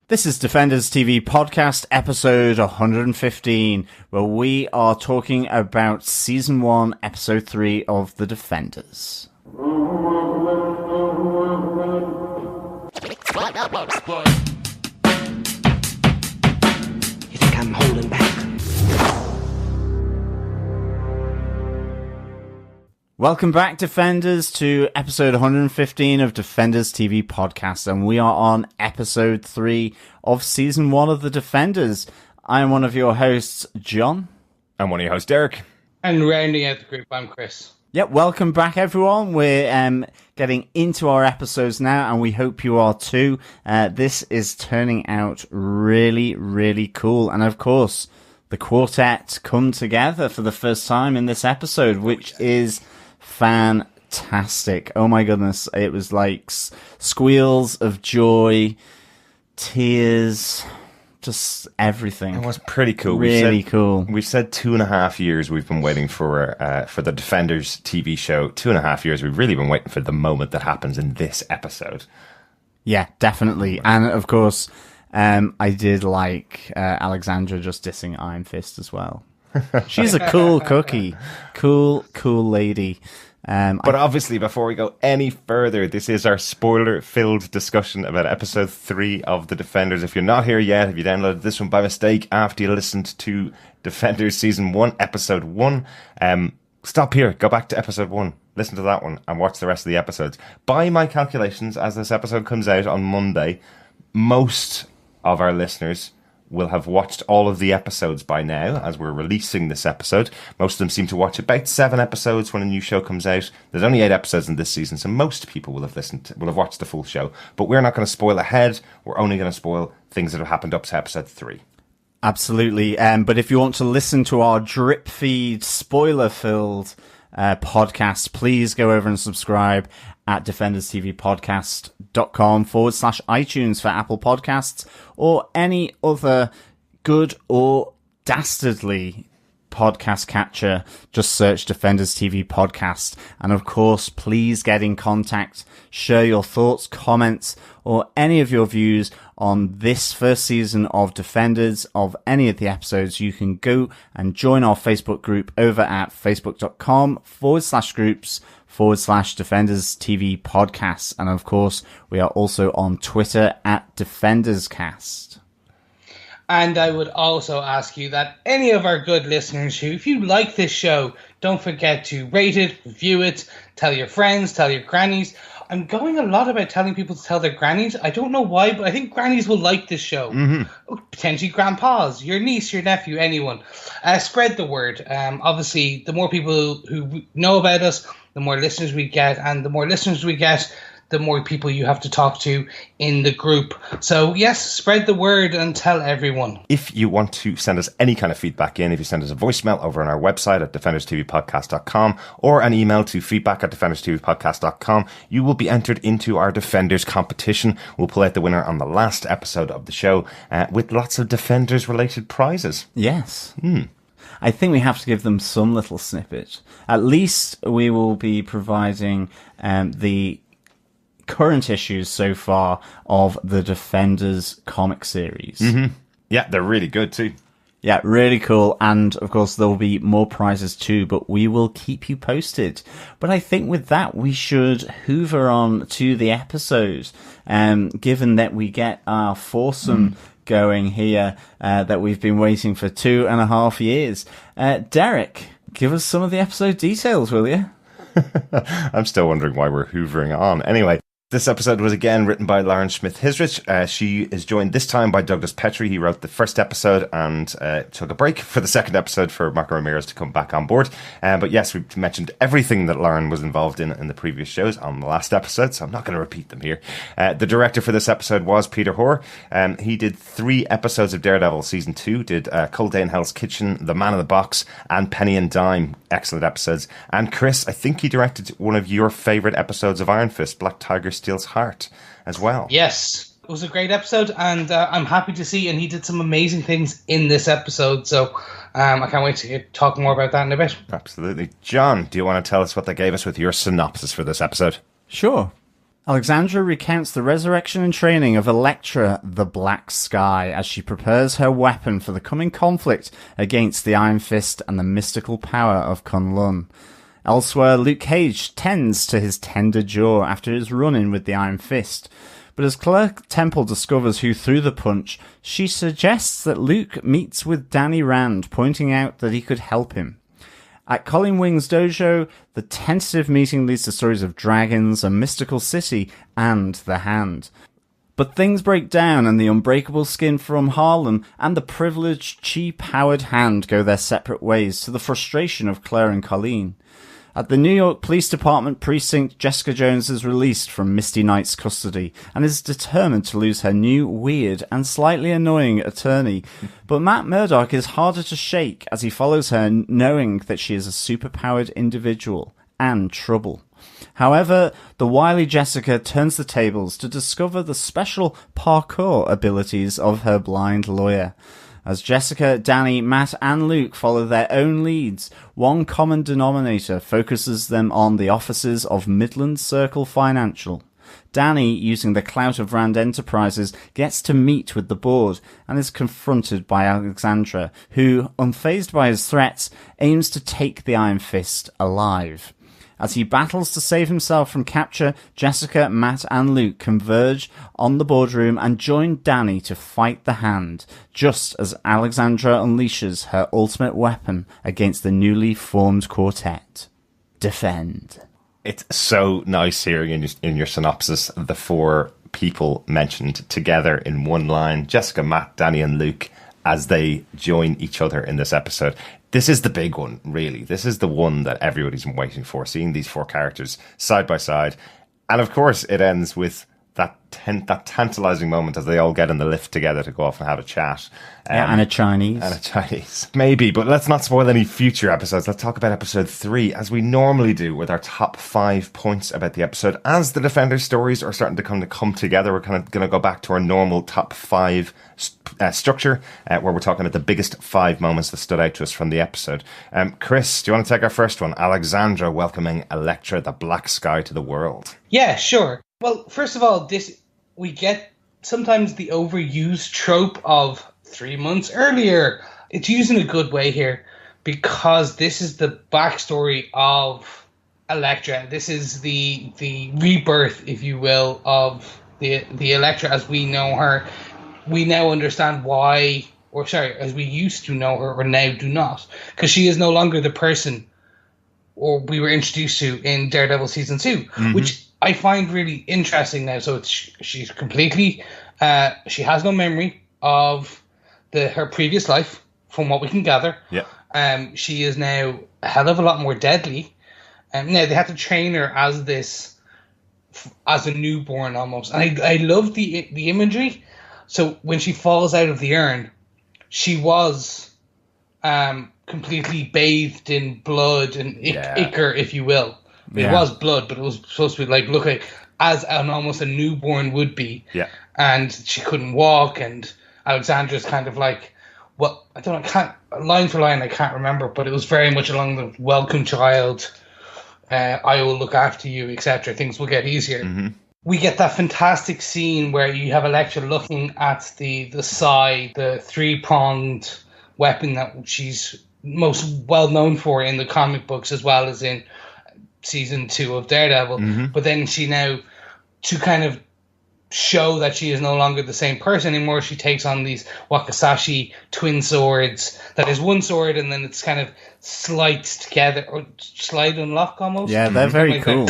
This is Defenders TV Podcast, episode 115, where we are talking about Season 1, Episode 3 of The Defenders. You think I'm holding back? Welcome back, Defenders, to episode 115 of Defenders TV Podcast, and we are on episode 3 of season 1 of The Defenders. I am one of your hosts, John. I'm one of your hosts, Derek. And rounding out the group, I'm Chris. Yep, welcome back, everyone. We're getting into our episodes now, and we hope you are too. This is turning out really, really cool, and of course, the quartet come together for the first time in this episode, which is fantastic. Oh my goodness. It was like squeals of joy, tears, just everything. It was pretty cool. Really cool. We've said 2.5 years we've been waiting for the Defenders TV show. 2.5 years we've really been waiting for the moment that happens in this episode. Yeah, definitely. And of course, I did like Alexandra just dissing Iron Fist as well. She's a cool cookie. Cool lady. But obviously, before we go any further, this is our spoiler-filled discussion about episode 3 of The Defenders. If you're not here yet, if you downloaded this one by mistake after you listened to Defenders Season 1, Episode 1, stop here, go back to Episode 1, listen to that one, and watch the rest of the episodes. By my calculations, as this episode comes out on Monday, most of our listeners will have watched all of the episodes by now, as we're releasing this episode. Most of them seem to watch about 7 episodes when a new show comes out. There's only 8 episodes in this season, so most people will have watched the full show. But we're not going to spoil ahead. We're only going to spoil things that have happened up to episode 3. Absolutely. But if you want to listen to our drip feed, spoiler-filled podcast, please go over and subscribe at defenderstvpodcast.com/iTunes for Apple Podcasts or any other good or dastardly podcast catcher. Just search Defenders TV Podcast. And of course, please get in contact, share your thoughts, comments, or any of your views on this first season of Defenders, of any of the episodes. You can go and join our Facebook group over at facebook.com/groups/Defenders TV Podcasts. And of course, we are also on Twitter at DefendersCast. And I would also ask you that any of our good listeners who, if you like this show, don't forget to rate it, review it, tell your friends, tell your grannies. I'm going a lot about telling people to tell their grannies. I don't know why, but I think grannies will like this show. Mm-hmm. Potentially grandpas, your niece, your nephew, anyone. Spread the word. Obviously, the more people who know about us, the more listeners we get. And the more listeners we get, the more people you have to talk to in the group. So yes, spread the word and tell everyone. If you want to send us any kind of feedback if you send us a voicemail over on our website at defenderstvpodcast.com or an email to feedback@defenderstvpodcast.com, you will be entered into our Defenders competition. We'll pull out the winner on the last episode of the show with lots of Defenders-related prizes. Yes. I think we have to give them some little snippet. At least we will be providing the current issues so far of the Defenders comic series. Mm-hmm. Yeah, they're really good too. Yeah, really cool. And of course, there will be more prizes too, but we will keep you posted. But I think with that, we should hoover on to the episode, given that we get our foursome going here that we've been waiting for 2.5 years. Derek, give us some of the episode details, will you? I'm still wondering why we're hoovering on. Anyway, this episode was again written by Lauren Smith-Hisrich. She is joined this time by Douglas Petrie. He wrote the first episode and took a break for the second episode for Marco Ramirez to come back on board. But yes, we've mentioned everything that Lauren was involved in the previous shows on the last episode, so I'm not going to repeat them here. The director for this episode was Peter Hoare. He did 3 episodes of Daredevil Season 2, did Cold Day in Hell's Kitchen, The Man in the Box, and Penny and Dime. Excellent episodes. And Chris, I think he directed one of your favourite episodes of Iron Fist, Black Tiger Steel's Heart, as well. Yes, it was a great episode, and I'm happy to see, and he did some amazing things in this episode, so I can't wait to talk more about that in a bit. Absolutely. John, do you want to tell us what they gave us with your synopsis for this episode? Sure. Alexandra recounts the resurrection and training of Elektra the Black Sky as she prepares her weapon for the coming conflict against the Iron Fist and the mystical power of Kunlun. Elsewhere, Luke Cage tends to his tender jaw after his run-in with the Iron Fist. But as Claire Temple discovers who threw the punch, she suggests that Luke meets with Danny Rand, pointing out that he could help him. At Colin Wing's dojo, the tentative meeting leads to stories of dragons, a mystical city, and the Hand. But things break down and the unbreakable skin from Harlem and the privileged chi-powered Hand go their separate ways to the frustration of Claire and Colleen. At the New York Police Department precinct, Jessica Jones is released from Misty Knight's custody and is determined to lose her new, weird, and slightly annoying attorney. But Matt Murdock is harder to shake as he follows her, knowing that she is a superpowered individual and trouble. However, the wily Jessica turns the tables to discover the special parkour abilities of her blind lawyer. As Jessica, Danny, Matt and Luke follow their own leads, one common denominator focuses them on the offices of Midland Circle Financial. Danny, using the clout of Rand Enterprises, gets to meet with the board and is confronted by Alexandra, who, unfazed by his threats, aims to take the Iron Fist alive. As he battles to save himself from capture, Jessica, Matt and Luke converge on the boardroom and join Danny to fight the Hand, just as Alexandra unleashes her ultimate weapon against the newly formed quartet. Defend. It's so nice hearing in your synopsis the four people mentioned together in one line. Jessica, Matt, Danny and Luke, as they join each other in this episode. This is the big one, really. This is the one that everybody's been waiting for, seeing these four characters side by side. And of course, it ends with that tantalizing moment as they all get in the lift together to go off and have a chat. And a Chinese. And a Chinese. Maybe, but let's not spoil any future episodes. Let's talk about episode 3, as we normally do, with our top 5 points about the episode. As the Defenders stories are starting to come together, we're kind of going to go back to our normal top 5 structure, where we're talking about the biggest 5 moments that stood out to us from the episode. Chris, do you want to take our first one? Alexandra welcoming Elektra the Black Sky to the world. Yeah, sure. Well, first of all, we get sometimes the overused trope of 3 months earlier. It's used in a good way here because this is the backstory of Elektra. This is the rebirth, if you will, of the Elektra as we know her. We now understand why, as we used to know her or now do not, because she is no longer the person or we were introduced to in Daredevil season 2, which I find really interesting now. So she's completely, she has no memory of her previous life, from what we can gather. Yeah. She is now a hell of a lot more deadly. Now they had to train her as a newborn almost, and I love the imagery. So when she falls out of the urn, she was completely bathed in blood and ichor, if you will. It was blood, but it was supposed to be like as almost a newborn would be. Yeah. And she couldn't walk, and Alexandra's kind of like, well, I don't know, line for line, I can't remember, but it was very much along the welcome child, I will look after you, etc. Things will get easier. Mm-hmm. We get that fantastic scene where you have Elektra looking at the sai, the 3-pronged weapon that she's most well known for in the comic books as well as in season 2 of Daredevil. Mm-hmm. But then she now, to kind of show that she is no longer the same person anymore, she takes on these wakizashi twin swords. That is one sword and then it's kind of sliced together, or slide and lock almost. Yeah, they're very cool.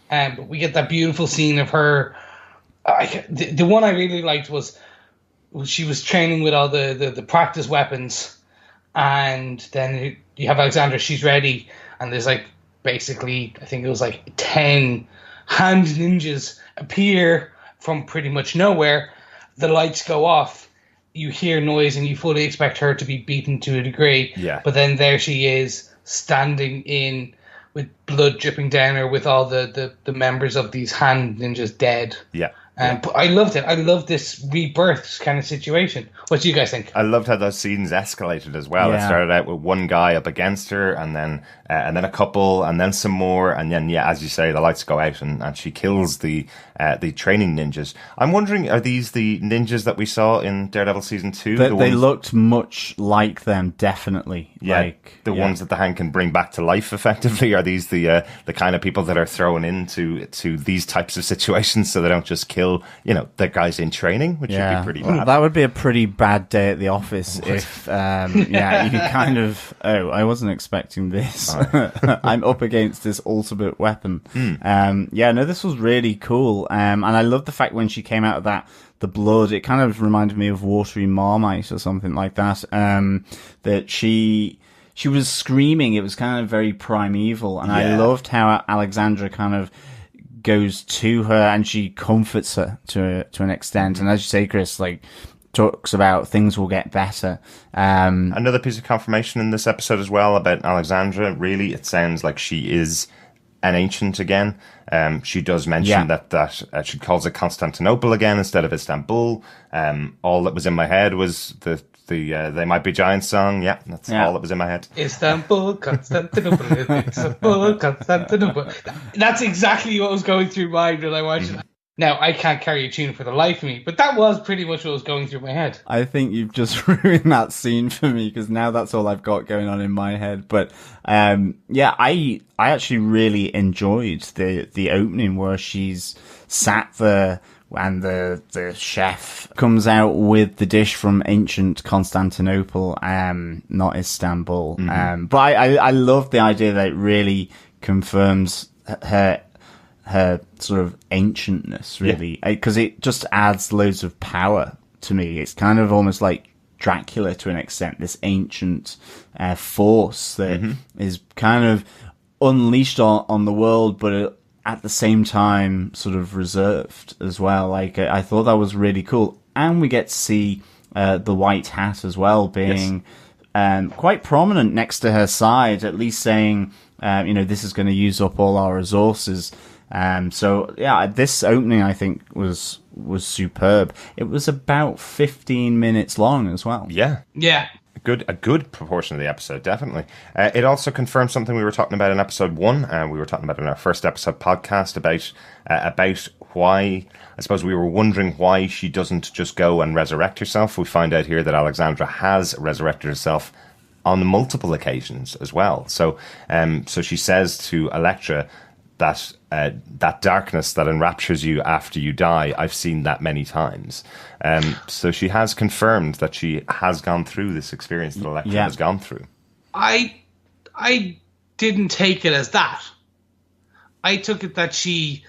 But we get that beautiful scene of her. The one I really liked was she was training with all the practice weapons, and then you have Alexandra, she's ready, and there's like basically, I think it was like 10 hand ninjas appear from pretty much nowhere. The lights go off, you hear noise, and you fully expect her to be beaten to a degree. Yeah. But then there she is, standing in with blood dripping down her, with all the members of these hand ninjas dead. Yeah. But I loved it. I loved this rebirth kind of situation. What do you guys think? I loved how those scenes escalated as well. It started out with one guy up against her, and then a couple, and then some more, and then as you say, the lights go out, and she kills the training ninjas. I'm wondering, are these the ninjas that we saw in Daredevil season 2? They looked much like them, definitely. Yeah, the ones that the hand can bring back to life. Effectively, are these the kind of people that are thrown into these types of situations, so they don't just kill the guys in training, which would be pretty bad. That would be a pretty bad day at the office if you kind of I wasn't expecting this. I'm up against this ultimate weapon. This was really cool, and I love the fact when she came out of the blood, it kind of reminded me of Watery Marmite or something like that. That she was screaming. It was kind of very primeval, and I loved how Alexandra kind of goes to her and she comforts her to an extent. And as you say, Chris, like, talks about things will get better. Another piece of confirmation in this episode as well about Alexandra. Really, it sounds like she is an ancient again. She does mention that she calls it Constantinople again instead of Istanbul. All that was in my head was the They Might Be Giants song. Yeah, that's all that was in my head. Istanbul, Constantinople, Istanbul, Constantinople. That's exactly what was going through my mind when I watched it. Now, I can't carry a tune for the life of me, but that was pretty much what was going through my head. I think you've just ruined that scene for me, because now that's all I've got going on in my head. But I actually really enjoyed the opening where she's sat there and the chef comes out with the dish from ancient Constantinople, not Istanbul. But I love the idea that it really confirms her sort of ancientness, really, because it just adds loads of power to me. It's kind of almost like Dracula to an extent, this ancient force that is kind of unleashed on the world, but at the same time sort of reserved as well. Like, I thought that was really cool. And we get to see the white hat as well being quite prominent next to her side, at least saying, this is going to use up all our resources. This opening I think was superb. It was about 15 minutes long as well. Yeah. A good proportion of the episode, definitely. It also confirmed something we were talking about in episode 1. We were talking about in our first episode podcast about why, I suppose we were wondering why she doesn't just go and resurrect herself. We find out here that Alexandra has resurrected herself on multiple occasions as well. So she says to Elektra that that darkness that enraptures you after you die, I've seen that many times. So she has confirmed that she has gone through this experience that Elektra has gone through. I didn't take it as that. I took it that she's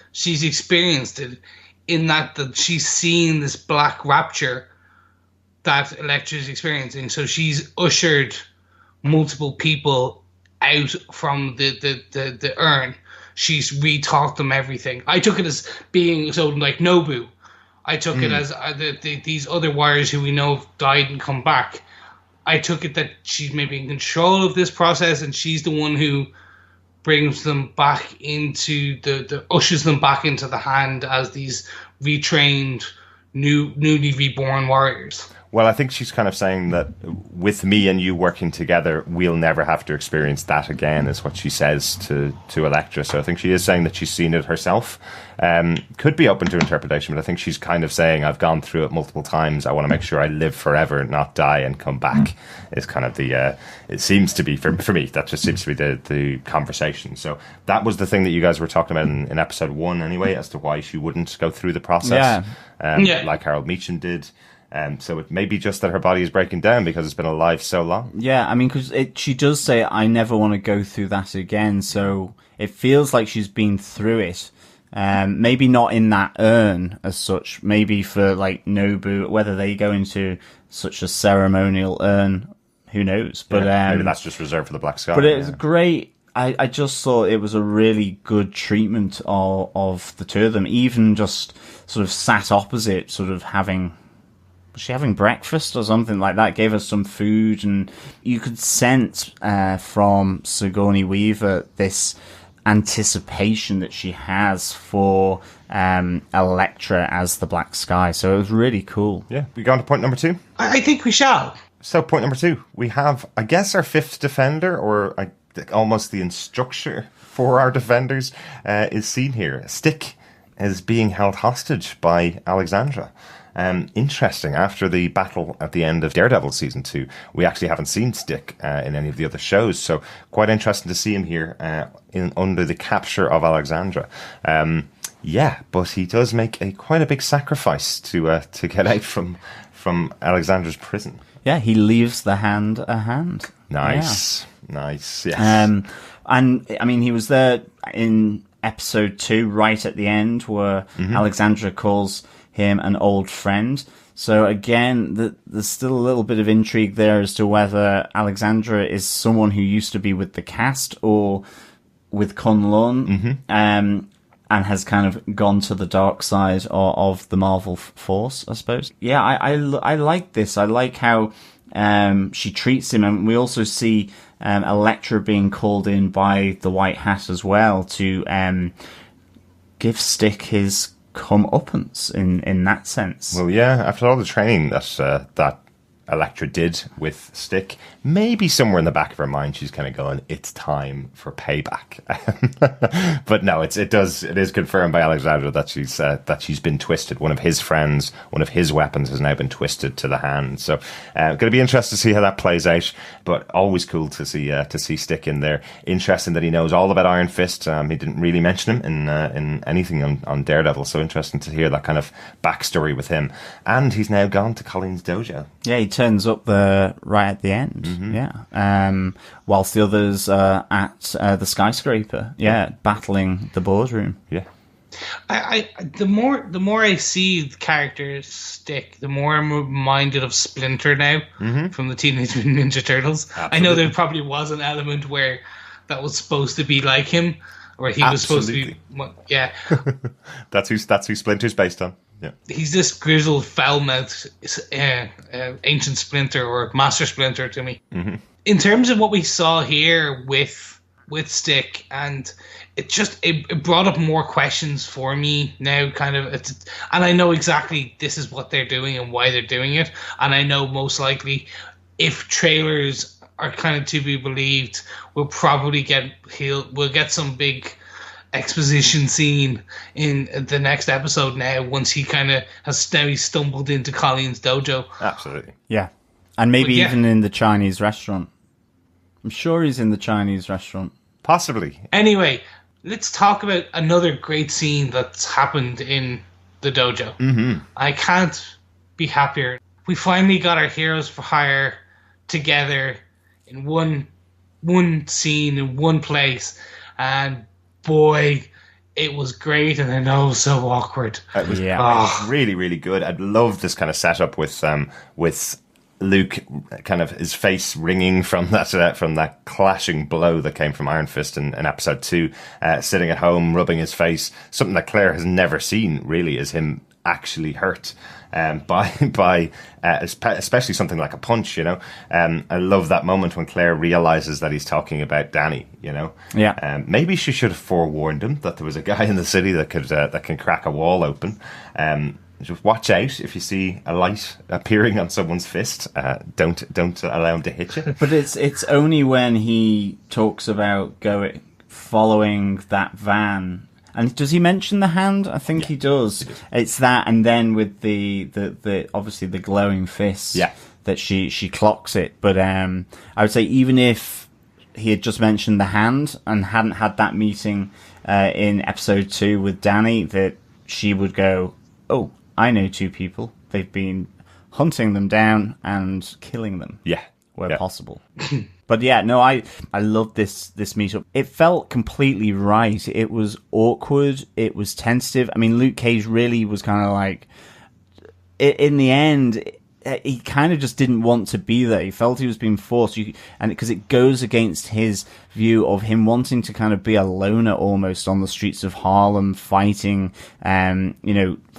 experienced it, in that she's seen this black rapture that Elektra is experiencing. So she's ushered multiple people out from the urn. She's re-taught them everything. I took it as being so like Nobu. I took it as these other warriors who we know have died and come back. I took it that she's maybe in control of this process, and she's the one who brings them back into ushers them back into the hand as these retrained, newly reborn warriors. Well, I think she's kind of saying that with me and you working together, we'll never have to experience that again, is what she says to Elektra. So I think she is saying that she's seen it herself. Could be open to interpretation, but I think she's kind of saying, I've gone through it multiple times. I want to make sure I live forever, not die and come back, is kind of it seems to be, for me, that just seems to be the conversation. So that was the thing that you guys were talking about in episode 1 anyway, as to why she wouldn't go through the process, like Harold Meacham did. So it may be just that her body is breaking down because it's been alive so long. Yeah, I mean, because she does say, I never want to go through that again. So it feels like she's been through it. Maybe not in that urn as such. Maybe for like Nobu, whether they go into such a ceremonial urn, who knows? But maybe that's just reserved for the Black Sky. But it was great. I just thought it was a really good treatment of the two of them. Even just sort of sat opposite, sort of having... Was she having breakfast or something like that? Gave us some food, and you could sense from Sigourney Weaver this anticipation that she has for Elektra as the Black Sky. So it was really cool. Yeah, we go on to point number 2. I think we shall. So point number 2, we have, I guess, our 5th defender, or almost the instructor for our defenders, is seen here. Stick is being held hostage by Alexandra. Interesting. After the battle at the end of Daredevil season 2, we actually haven't seen Stick in any of the other shows, so quite interesting to see him here under the capture of Alexandra. Yeah, but he does make quite a big sacrifice to get out from Alexandra's prison. Yeah, he leaves the hand a hand. Nice, nice. Yes. And I mean, he was there in episode 2, right at the end, where Alexandra calls him an old friend. So again, there's still a little bit of intrigue there as to whether Alexandra is someone who used to be with the cast or with Kunlun, and has kind of gone to the dark side of the Marvel force, I suppose. Yeah, I like this. I like how she treats him, and we also see Elektra being called in by the White Hat as well to give Stick his comeuppance in that sense. Well, yeah, after all the training that Elektra did with Stick, maybe somewhere in the back of her mind she's kind of going, it's time for payback. But no, it is confirmed by Alexandra that she's been twisted. One of his friends, one of his weapons has now been twisted to the hand. So going to be interesting to see how that plays out, but always cool to see Stick in there. Interesting that he knows all about Iron Fist. He didn't really mention him in anything on Daredevil, so interesting to hear that kind of backstory with him. And he's now gone to Colleen's dojo. Yeah, he turns up right at the end. Yeah. Whilst the others are at the skyscraper. Yeah, battling the boardroom. Yeah. The more I see the character Stick, the more I'm reminded of Splinter now from the Teenage Mutant Ninja Turtles. Absolutely. I know there probably was an element where that was supposed to be like him, or he was supposed to be. Yeah. That's who Splinter's based on. Yeah. He's this grizzled, foul-mouthed ancient Splinter or Master Splinter to me. In terms of what we saw here with Stick, and it brought up more questions for me now, kind of, and I know exactly this is what they're doing and why they're doing it, and I know most likely if trailers are kind of to be believed, we'll get some big exposition scene in the next episode now, once he kind of has now stumbled into Colleen's dojo. Absolutely. Yeah. And maybe even in the Chinese restaurant. I'm sure he's in the Chinese restaurant. Possibly. Anyway, let's talk about another great scene that's happened in the dojo. I can't be happier. We finally got our Heroes for Hire together in one scene, in one place, and boy, it was great, and I know so awkward. It was really, really good. I love this kind of setup with Luke, kind of his face ringing from that clashing blow that came from Iron Fist in episode 2, sitting at home rubbing his face. Something that Claire has never seen really is him actually hurt by especially something like a punch, you know. I love that moment when Claire realizes that he's talking about Danny, you know. Yeah. Maybe she should have forewarned him that there was a guy in the city that can crack a wall open. Just watch out if you see a light appearing on someone's fist. Don't allow him to hit you. But it's only when he talks about following that van. And does he mention the hand? I think he does. It's that, and then with the obviously the glowing fist. Yeah. That she clocks it. But I would say even if he had just mentioned the hand and hadn't had that meeting in episode 2 with Danny, that she would go, "Oh, I know 2 people. They've been hunting them down and killing them. Yeah. Where possible." But yeah, no, I love this meetup. It felt completely right. It was awkward. It was tentative. I mean, Luke Cage really was kind of like, in the end, he kind of just didn't want to be there. He felt he was being forced, and because it goes against his view of him wanting to kind of be a loner almost on the streets of Harlem, fighting,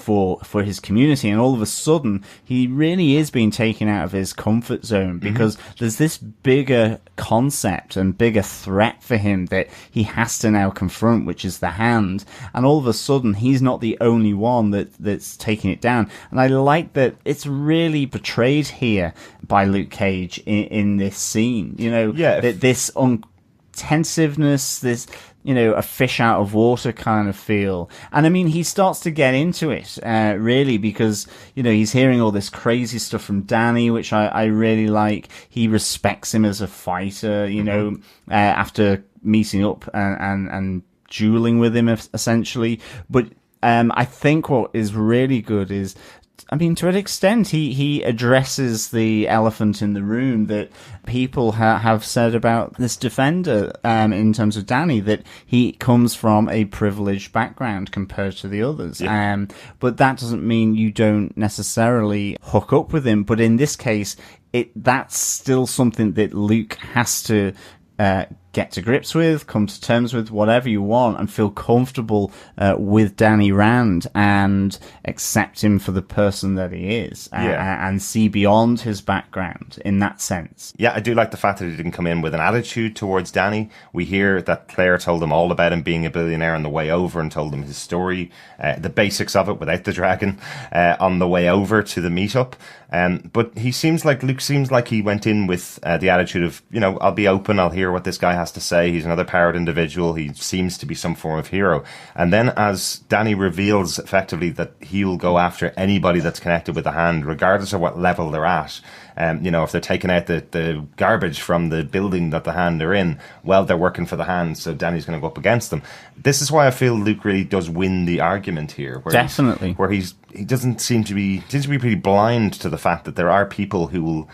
for his community, and all of a sudden he really is being taken out of his comfort zone because there's this bigger concept and bigger threat for him that he has to now confront, which is the Hand, and all of a sudden he's not the only one that's taking it down. And I like that it's really portrayed here by Luke Cage in this scene, that this intensiveness, this a fish out of water kind of feel. And I mean, he starts to get into it, really, because, he's hearing all this crazy stuff from Danny, which I really like. He respects him as a fighter, after meeting up and dueling with him, essentially. But I think what is really good is, to an extent, he addresses the elephant in the room that people have said about this defender, in terms of Danny, that he comes from a privileged background compared to the others. Yeah. But that doesn't mean you don't necessarily hook up with him. But in this case, that's still something that Luke has to get to grips with, come to terms with, whatever you want, and feel comfortable with Danny Rand and accept him for the person that he is, and see beyond his background in that sense. Yeah, I do like the fact that he didn't come in with an attitude towards Danny. We hear that Claire told him all about him being a billionaire on the way over and told him his story, the basics of it without the dragon, on the way over to the meetup. But Luke seems like he went in with the attitude of, I'll be open, I'll hear what this guy has to say. He's another powered individual. He seems to be some form of hero. And then as Danny reveals effectively that he'll go after anybody that's connected with the Hand, regardless of what level they're at. If they're taking out the garbage from the building that the Hand are in, well, they're working for the Hand, so Danny's going to go up against them. This is why I feel Luke really does win the argument here. Definitely. He doesn't seem to be pretty blind to the fact that there are people who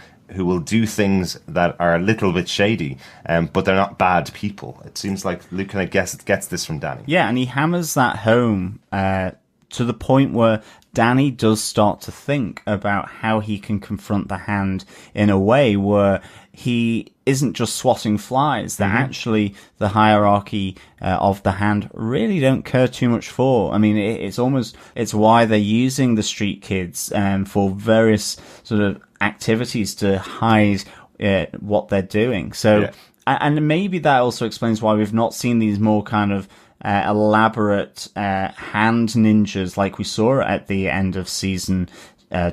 will do things that are a little bit shady, but they're not bad people. It seems like Luke kind of gets this from Danny. Yeah, and he hammers that home to the point where Danny does start to think about how he can confront the Hand in a way where he isn't just swatting flies, that actually the hierarchy of the Hand really don't care too much for. I mean, it's why they're using the street kids for various sort of activities to hide what they're doing. So, and maybe that also explains why we've not seen these more kind of elaborate hand ninjas like we saw at the end of season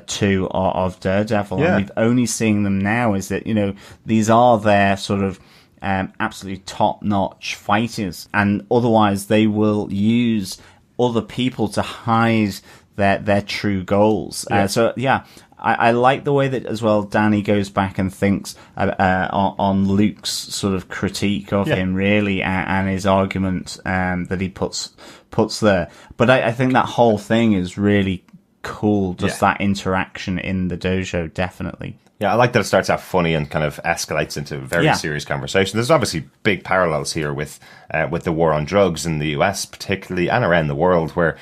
2 of Daredevil. Yeah. And we've only seeing them now is that, these are their sort of absolutely top-notch fighters, and otherwise they will use other people to hide their true goals. I like the way that as well Danny goes back and thinks on Luke's sort of critique of him, really, and his argument that he puts there. But I think that whole thing is really cool, just that interaction in the dojo, definitely. Yeah, I like that it starts out funny and kind of escalates into a very serious conversation. There's obviously big parallels here with the war on drugs in the US, particularly, and around the world, where,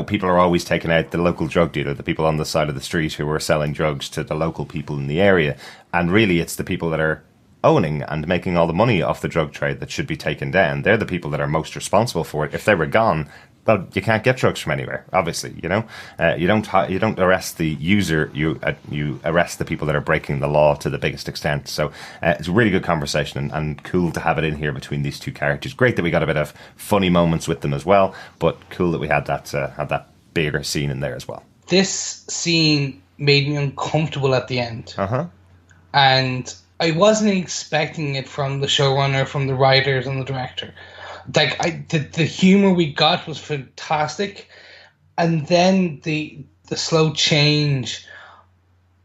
people are always taking out the local drug dealer, the people on the side of the street who are selling drugs to the local people in the area. And really, it's the people that are owning and making all the money off the drug trade that should be taken down. They're the people that are most responsible for it. If they were gone, well, you can't get drugs from anywhere, obviously, you don't arrest the user, you arrest the people that are breaking the law to the biggest extent. So it's a really good conversation and cool to have it in here between these two characters. Great that we got a bit of funny moments with them as well, but cool that we had that bigger scene in there as well. This scene made me uncomfortable at the end. And I wasn't expecting it from the showrunner, from the writers and the director. The humor we got was fantastic, and then the slow change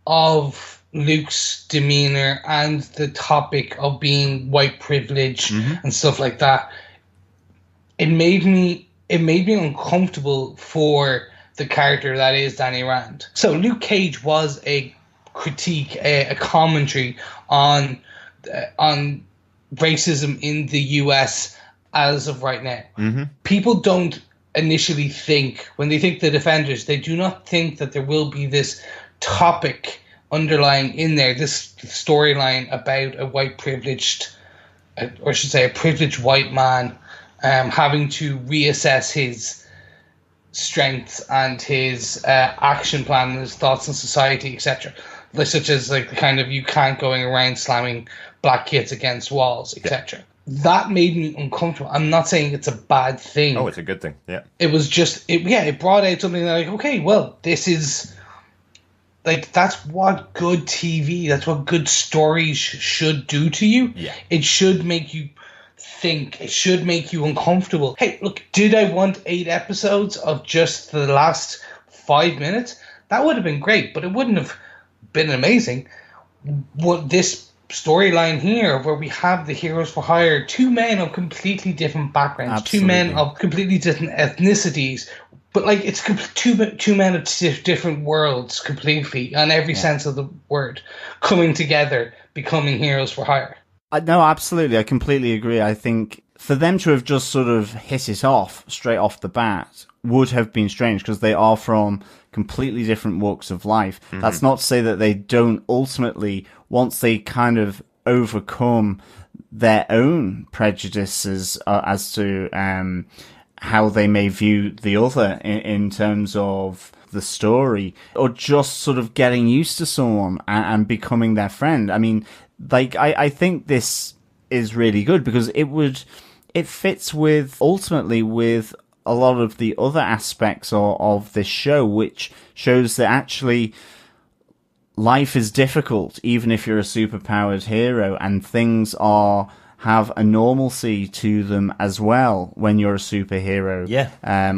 of Luke's demeanor and the topic of being white privilege and stuff like that, it made me uncomfortable for the character that is Danny Rand. So Luke Cage was a critique, a commentary on racism in the US as of right now. People don't initially think, when they think the Defenders, they do not think that there will be this topic underlying in there, this storyline about a white privileged, or I should say a privileged white man having to reassess his strengths and his action plan and his thoughts on society, etc. Like, such as like the kind of you can't going around slamming black kids against walls, etc. That made me uncomfortable. I'm not saying it's a bad thing. Oh, it's a good thing. Yeah. It was just, it brought out something that, like, okay, well, this is, like, that's what good TV, that's what good stories should do to you. Yeah. It should make you think. It should make you uncomfortable. Hey, look, did I want 8 episodes of just the last 5 minutes? That would have been great, but it wouldn't have been amazing. What this storyline here, where we have the heroes for hire, 2 men of completely different backgrounds, Absolutely. 2 men of completely different ethnicities, but like it's two men of different worlds completely, on every sense of the word, coming together, becoming heroes for hire. No, absolutely. I completely agree. I think for them to have just sort of hit it off straight off the bat would have been strange, because they are from completely different walks of life. Mm-hmm. That's not to say that they don't ultimately, once they kind of overcome their own prejudices as to how they may view the other in terms of the story, or just sort of getting used to someone and becoming their friend. I mean, like, I think this is really good, because it fits with, ultimately, with a lot of the other aspects of this show, which shows that actually life is difficult, even if you're a superpowered hero, and things have a normalcy to them as well when you're a superhero,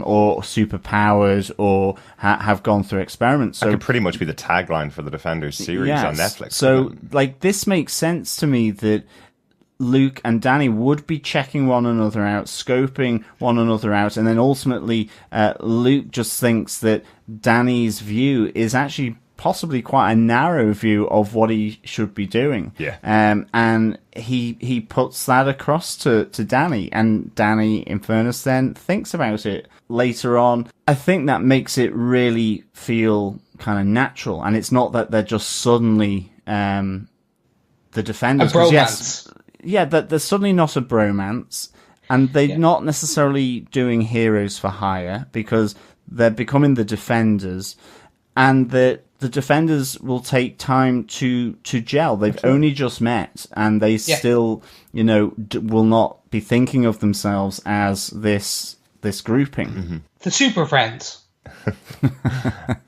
or superpowered, or have gone through experiments. So that could pretty much be the tagline for the Defenders series on Netflix. So, like, this makes sense to me that Luke and Danny would be checking one another out, scoping one another out, and then ultimately Luke just thinks that Danny's view is actually possibly quite a narrow view of what he should be doing. Yeah. And he puts that across to Danny, and Danny, in fairness, then thinks about it later on. I think that makes it really feel kind of natural, and it's not that they're just suddenly the Defenders. A bromance. That they're suddenly not a bromance, and they're not necessarily doing heroes for hire, because they're becoming the Defenders, and the Defenders will take time to gel. They've only just met, and they still, will not be thinking of themselves as this grouping. Mm-hmm. The Super Friends.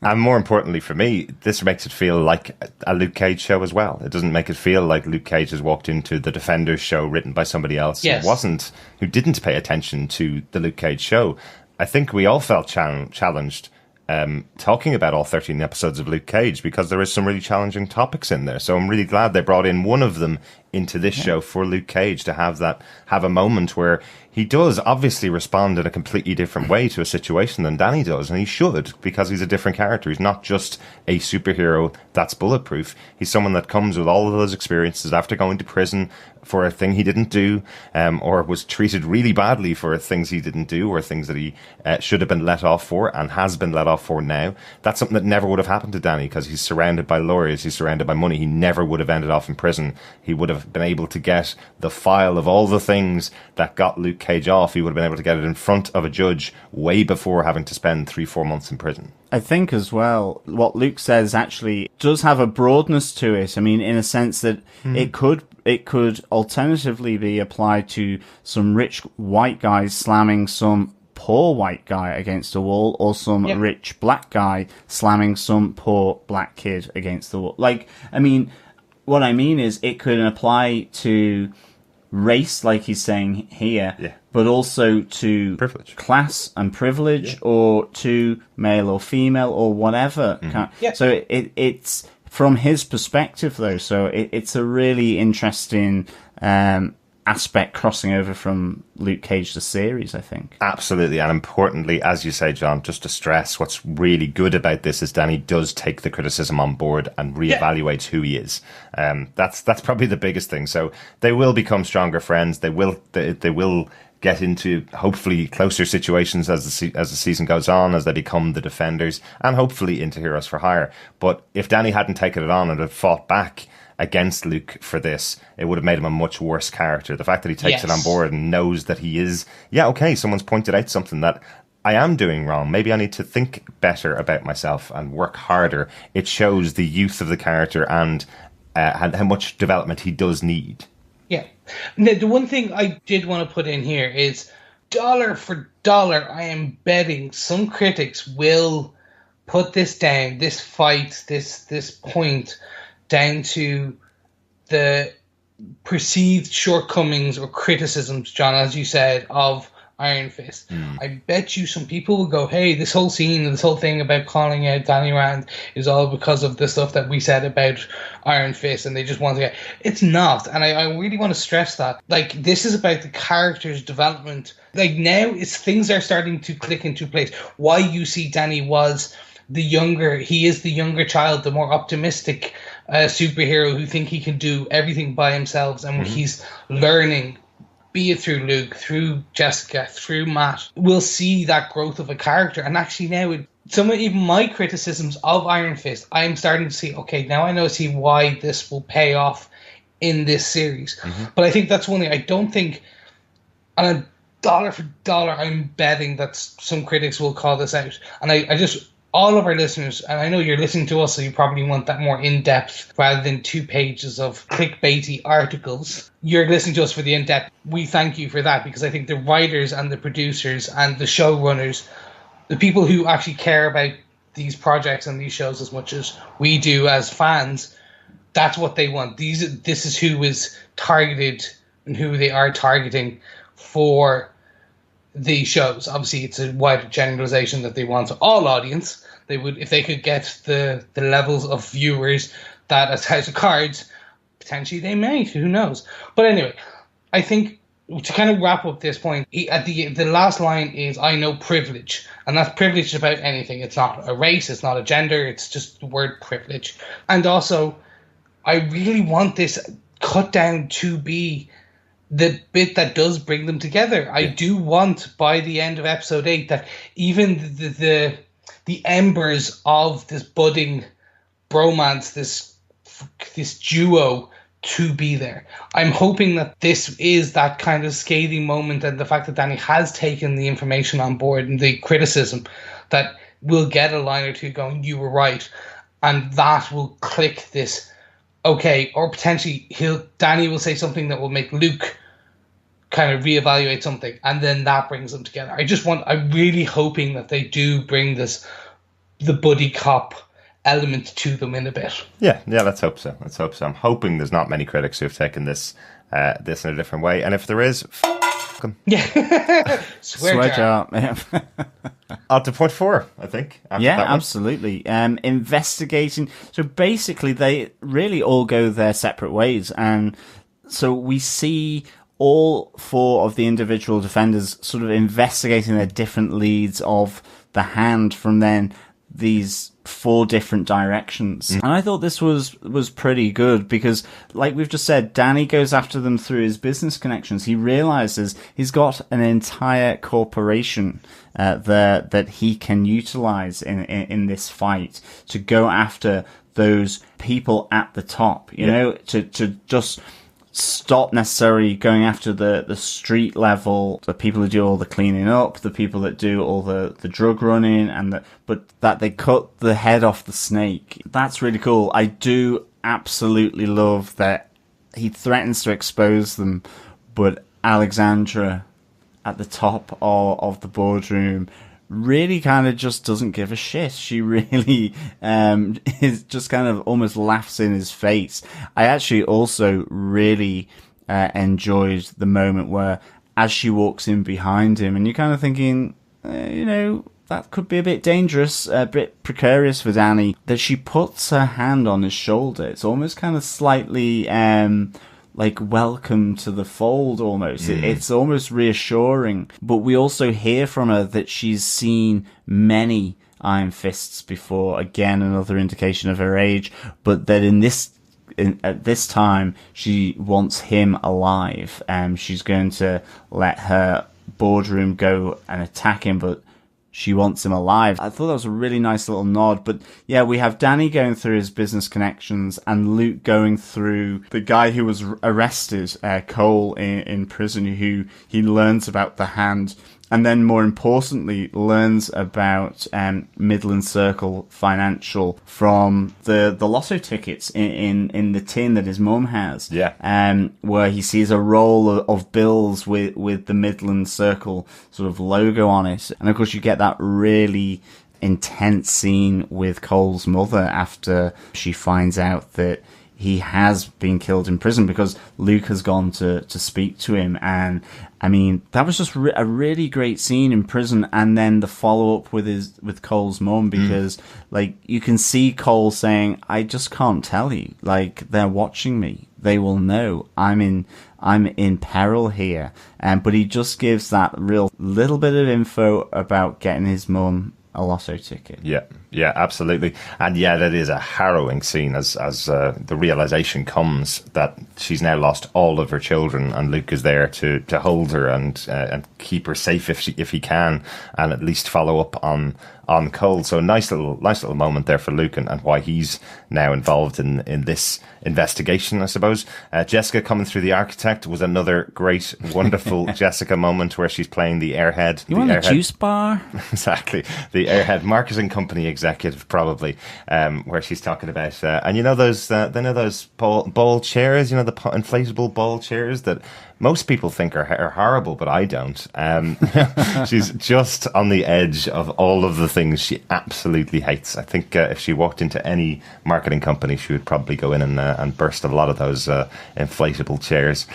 And more importantly for me, this makes it feel like a Luke Cage show as well. It doesn't make it feel like Luke Cage has walked into the Defenders show written by somebody else who didn't pay attention to the Luke Cage show. I think we all felt challenged talking about all 13 episodes of Luke Cage, because there is some really challenging topics in there. So I'm really glad they brought in one of them into this show for Luke Cage to have a moment where he does obviously respond in a completely different way to a situation than Danny does, and he should, because he's a different character. He's not just a superhero that's bulletproof. He's someone that comes with all of those experiences after going to prison for a thing he didn't do, or was treated really badly for things he didn't do, or things that he should have been let off for and has been let off for now. That's something that never would have happened to Danny, because he's surrounded by lawyers, he's surrounded by money. He never would have ended off in prison. He would have been able to get the file of all the things that got Luke Cage off. He would have been able to get it in front of a judge way before having to spend 3-4 months in prison. I think as well, what Luke says actually does have a broadness to it. I mean, in a sense that it could alternatively be applied to some rich white guys slamming some poor white guy against a wall, or some rich black guy slamming some poor black kid against the wall. Like, I mean, what I mean is it could apply to race, like he's saying here, but also to privilege, class and privilege, or to male or female or whatever. So it's from his perspective, though. So it's a really interesting aspect crossing over from Luke Cage the series, I think. Absolutely, and importantly, as you say, John, just to stress, what's really good about this is Danny does take the criticism on board and reevaluates who he is. That's probably the biggest thing. So they will become stronger friends. They will get into hopefully closer situations as the season goes on, as they become the Defenders, and hopefully into Heroes for Hire. But if Danny hadn't taken it on and had fought back against Luke for this, it would have made him a much worse character. The fact that he takes it on board and knows that he is, someone's pointed out something that I am doing wrong. Maybe I need to think better about myself and work harder. It shows the youth of the character and how much development he does need. Yeah. Now, the one thing I did want to put in here is dollar for dollar, I am betting some critics will put this down, this fight, this point down to the perceived shortcomings or criticisms, John, as you said, of Iron Fist. I bet you some people will go, hey, this whole scene and this whole thing about calling out Danny Rand is all because of the stuff that we said about Iron Fist, and they just want to get... It's not, and I really want to stress that. Like, this is about the character's development. Like, now things are starting to click into place. Why you see Danny was he is the younger child, the more optimistic superhero who think he can do everything by himself, and he's learning, be it through Luke, through Jessica, through Matt. We'll see that growth of a character. And actually now, some of even my criticisms of Iron Fist, I'm starting to see, okay, now I see why this will pay off in this series. But I think that's one thing. I don't think, on a dollar for dollar, I'm betting that some critics will call this out. And I just... all of our listeners, and I know you're listening to us, so you probably want that more in-depth rather than 2 pages of clickbaity articles. You're listening to us for the in-depth. We thank you for that, because I think the writers and the producers and the showrunners, the people who actually care about these projects and these shows as much as we do as fans, that's what they want. This is who is targeted and who they are targeting for the shows. Obviously, it's a wide generalization that they want all audience. They would, if they could get the levels of viewers that as House of Cards, potentially they may. Who knows? But anyway, I think to kind of wrap up this point, at the last line is, "I know privilege," and that's privilege about anything. It's not a race. It's not a gender. It's just the word privilege. And also, I really want this cut down to be the bit that does bring them together. I do want, by the end of episode 8, that even the embers of this budding bromance, this duo, to be there. I'm hoping that this is that kind of scathing moment, and the fact that Danny has taken the information on board and the criticism, that we'll get a line or two going, you were right, and that will click this. Okay, or potentially Danny will say something that will make Luke kind of reevaluate something, and then that brings them together. I'm really hoping that they do bring the buddy cop element to them in a bit. Yeah, let's hope so. I'm hoping there's not many critics who have taken this in a different way, and if there is, yeah, swear jar. On to point 4, I think. Yeah, absolutely. Investigating. So basically, they really all go their separate ways, and so we see all 4 of the individual defenders sort of investigating their different leads of the hand from then these 4 different directions. And I thought this was pretty good, because like we've just said, Danny goes after them through his business connections. He realizes he's got an entire corporation there that he can utilize in this fight to go after those people at the top, you know, to just stop necessarily going after the street level, the people who do all the cleaning up, the people that do all the drug running, but that they cut the head off the snake. That's really cool. I do absolutely love that he threatens to expose them, but Alexandra at the top of the boardroom really kind of just doesn't give a shit. She really is just kind of almost laughs in his face. I actually also really enjoyed the moment where, as she walks in behind him, and you're kind of thinking, that could be a bit dangerous, a bit precarious for Danny, that she puts her hand on his shoulder. It's almost kind of slightly like welcome to the fold almost. It's almost reassuring. But we also hear from her that she's seen many Iron Fists before. Again, another indication of her age. But that at this time, she wants him alive. She's going to let her boardroom go and attack him, but she wants him alive. I thought that was a really nice little nod. But yeah, we have Danny going through his business connections and Luke going through the guy who was arrested, Cole, in prison, who he learns about the hand and then more importantly learns about Midland Circle Financial from the lotto tickets in the tin that his mum has. Where he sees a roll of bills with the Midland Circle sort of logo on it. And of course you get that really intense scene with Cole's mother after she finds out that he has been killed in prison, because Luke has gone to speak to him. And I mean, that was just a really great scene in prison. And then the follow up with Cole's mum, because like you can see Cole saying, I just can't tell you, like they're watching me, they will know I'm in peril here. But he just gives that real little bit of info about getting his mum a lotto ticket. Yeah, absolutely. And yeah, that is a harrowing scene as the realization comes that she's now lost all of her children, and Luke is there to hold her and keep her safe if he can, and at least follow up on Cole. So nice little moment there for Luke, and why he's now involved in this investigation, I suppose. Jessica coming through the architect was another great, wonderful Jessica moment where she's playing the airhead. You want a juice bar? Exactly. The airhead marketing company executive, probably, where she's talking about, and you know those ball chairs, you know, the inflatable ball chairs that most people think are horrible, but I don't. She's just on the edge of all of the things she absolutely hates. I think if she walked into any marketing company, she would probably go in and burst a lot of those inflatable chairs.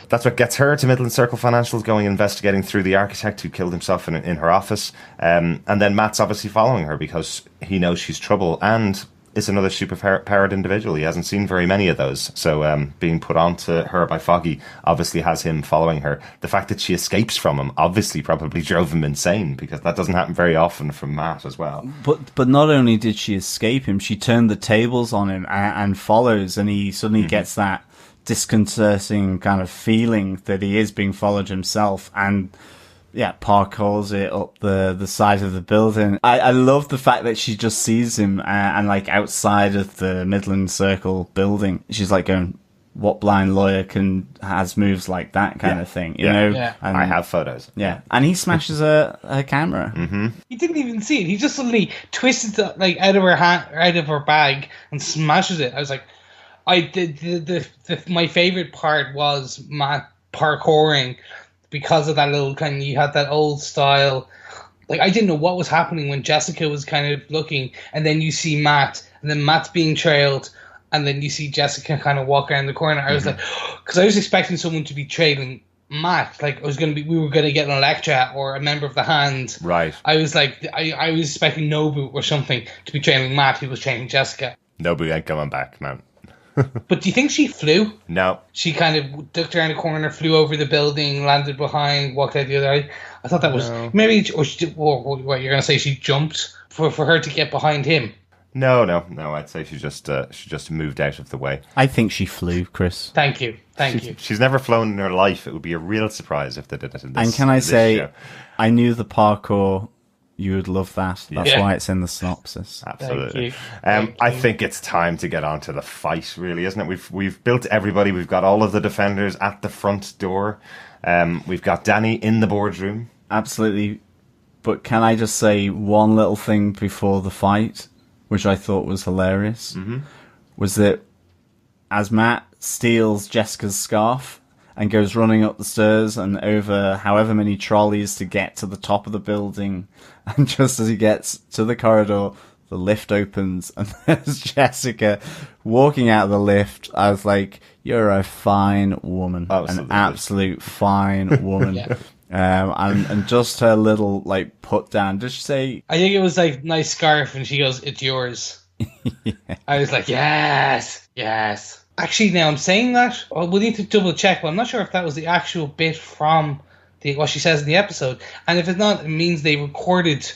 That's what gets her to Midland Circle Financial, going investigating through the architect who killed himself in her office. And then Matt's obviously following her because he knows she's trouble, and is another super-powered individual. He hasn't seen very many of those. So being put onto her by Foggy obviously has him following her. The fact that she escapes from him obviously probably drove him insane, because that doesn't happen very often from Matt as well. But not only did she escape him, she turned the tables on him and follows, and he suddenly gets that disconcerting kind of feeling that he is being followed himself, and parkours it up the side of the building. I love the fact that she just sees him and like outside of the Midland Circle building, she's like going, what blind lawyer has moves like that kind of thing, you know? Yeah. And I have photos. Yeah. And he smashes her camera. He didn't even see it. He just suddenly twisted it like out of her bag and smashes it. I was like, my favorite part was Matt parkouring, because of that little kind. You had that old style. Like, I didn't know what was happening when Jessica was kind of looking, and then you see Matt, and then Matt's being trailed, and then you see Jessica kind of walk around the corner. I was like, because I was expecting someone to be trailing Matt, like we were going to get an Electra or a member of the Hand. Right. I was like, I was expecting Nobu or something to be trailing Matt, who was trailing Jessica. Nobu ain't coming back, man. But do you think she flew? No. She kind of ducked around the corner, flew over the building, landed behind, walked out the other eye. I thought that was maybe, or what you're going to say? She jumped for her to get behind him. No. I'd say she just moved out of the way. I think she flew, Chris. Thank you. She's never flown in her life. It would be a real surprise if they did it in this. And can I say, show. I knew the parkour. You would love that. That's why it's in the synopsis. Absolutely. I think it's time to get on to the fight, really, isn't it? We've built everybody. We've got all of the defenders at the front door. We've got Danny in the boardroom. Absolutely. But can I just say one little thing before the fight, which I thought was hilarious, was that as Matt steals Jessica's scarf and goes running up the stairs and over however many trolleys to get to the top of the building, and just as he gets to the corridor, the lift opens and there's Jessica walking out of the lift. I was like, you're a fine woman. Absolutely. An absolute fine woman. And just her little like put down. Did she say? I think it was like nice scarf, and she goes, "It's yours." I was like, yes. Actually, now I'm saying that, we'll need to double check, but I'm not sure if that was the actual bit from what she says in the episode. And if it's not, it means they recorded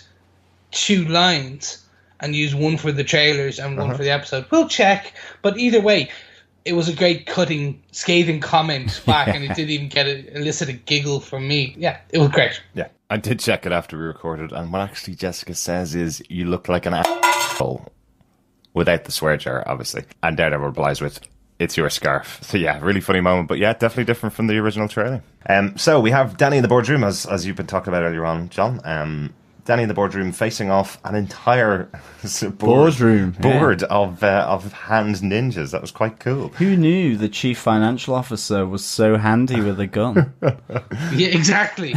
2 lines and used one for the trailers and one for the episode. We'll check, but either way, it was a great scathing comment back, and it didn't even elicit a giggle from me. Yeah, it was great. Yeah, I did check it after we recorded, and what actually Jessica says is, you look like an asshole, without the swear jar, obviously. And Daredevil replies with, it's your scarf. So yeah, really funny moment, but yeah, definitely different from the original trailer. So we have Danny in the boardroom, as you've been talking about earlier on, John. Danny in the boardroom facing off an entire Boardroom, board of hand ninjas. That was quite cool. Who knew the chief financial officer was so handy with a gun? Yeah, exactly.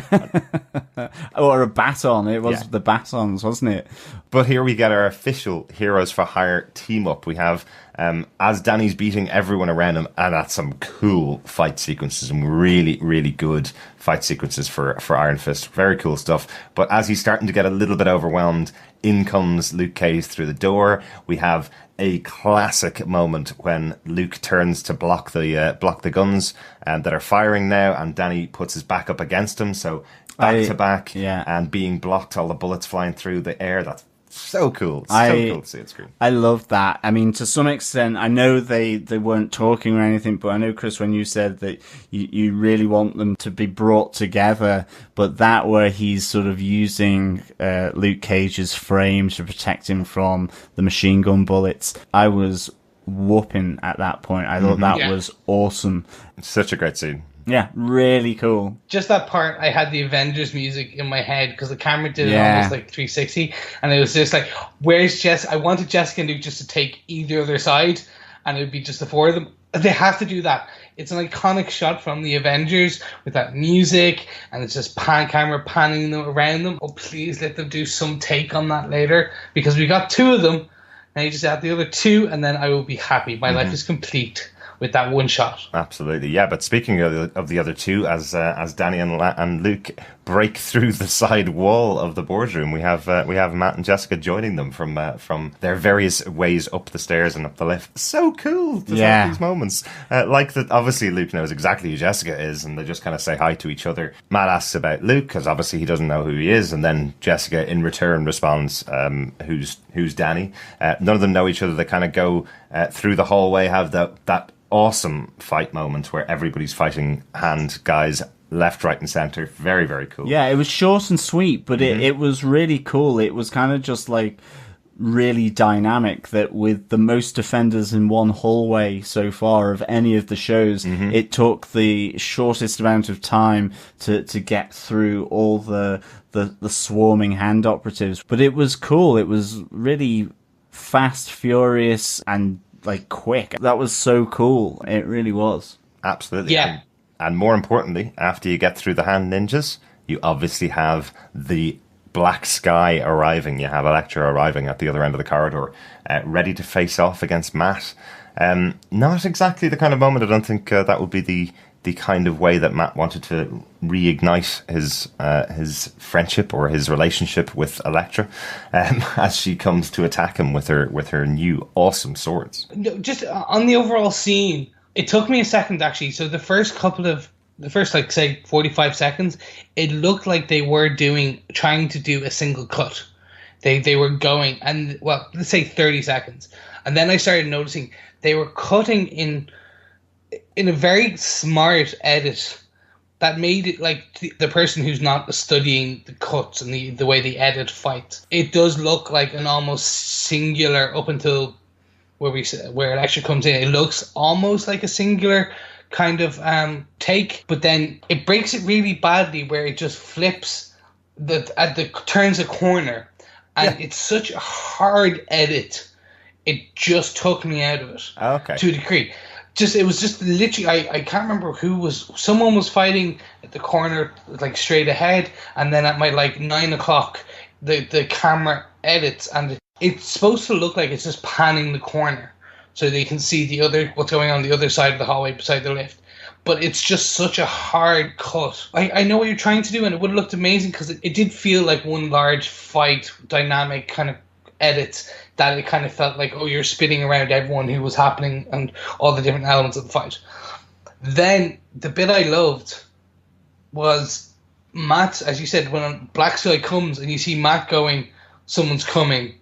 Or a baton. It was the batons, wasn't it? But here we get our official Heroes for Hire team up. We have, as Danny's beating everyone around him, and that's some cool fight sequences, some really, really good fight sequences for Iron Fist. Very cool stuff. But as he's starting to get a little bit overwhelmed, in comes Luke Cage through the door. We have a classic moment when Luke turns to block the guns that are firing now, and Danny puts his back up against him, so back to back, and being blocked, all the bullets flying through the air. That's so cool. So cool to see it screen. I love that. I mean, to some extent, I know they weren't talking or anything, but I know, Chris, when you said that you really want them to be brought together, but that where he's sort of using Luke Cage's frame to protect him from the machine gun bullets, I was whooping at that point. I thought that was awesome. It's such a great scene. Yeah, really cool. Just that part, I had the Avengers music in my head because the camera did it almost like 360, and it was just like, where's Jess? I wanted Jessica and Luke just to take either other side, and it would be just the four of them. They have to do that. It's an iconic shot from the Avengers with that music, and it's just camera panning them around them. Oh, please let them do some take on that later, because we got two of them, and you just add the other two, and then I will be happy. My life is complete with that one shot. Absolutely, yeah. But speaking of the other two, as Danny and Luke break through the side wall of the boardroom, we have Matt and Jessica joining them from their various ways up the stairs and up the lift. So cool to have these moments. Like that, obviously Luke knows exactly who Jessica is, and they just kind of say hi to each other. Matt asks about Luke because obviously he doesn't know who he is, and then Jessica in return responds, "Who's Danny?" None of them know each other. They kind of go through the hallway, have that awesome fight moment where everybody's fighting hand guys left, right, and center. Very, very cool. Yeah, it was short and sweet, but it was really cool. It was kind of just like really dynamic, that with the most defenders in one hallway so far of any of the shows, it took the shortest amount of time to get through all the swarming hand operatives. But it was cool. It was really fast, furious, and like quick. That was so cool. It really was. Absolutely. Yeah. And more importantly, after you get through the hand ninjas, you obviously have the black sky arriving. You have Elektra arriving at the other end of the corridor, ready to face off against Matt. Not exactly the kind of moment. I don't think that would be the kind of way that Matt wanted to reignite his friendship or his relationship with Elektra, as she comes to attack him with her new awesome swords. Just on the overall scene, it took me a second actually. So the first like say 45 seconds, it looked like they were trying to do a single cut. They were going, and well, let's say 30 seconds, and then I started noticing they were cutting in a very smart edit that made it like the person who's not studying the cuts and the way they edit fights. It does look like an almost singular up until where it actually comes in. It looks almost like a singular kind of take, but then it breaks it really badly where it just flips turns a corner, and it's such a hard edit. It just took me out of it to a degree. It was just literally, I can't remember someone was fighting at the corner, like straight ahead, and then at my like 9 o'clock, the camera edits, and it's supposed to look like it's just panning the corner so they can see what's going on the other side of the hallway beside the lift. But it's just such a hard cut. I know what you're trying to do, and it would have looked amazing because it did feel like one large fight, dynamic kind of edits, that it kind of felt like, oh, you're spinning around everyone who was happening and all the different elements of the fight. Then the bit I loved was Matt, as you said, when Black Sky comes and you see Matt going, someone's coming.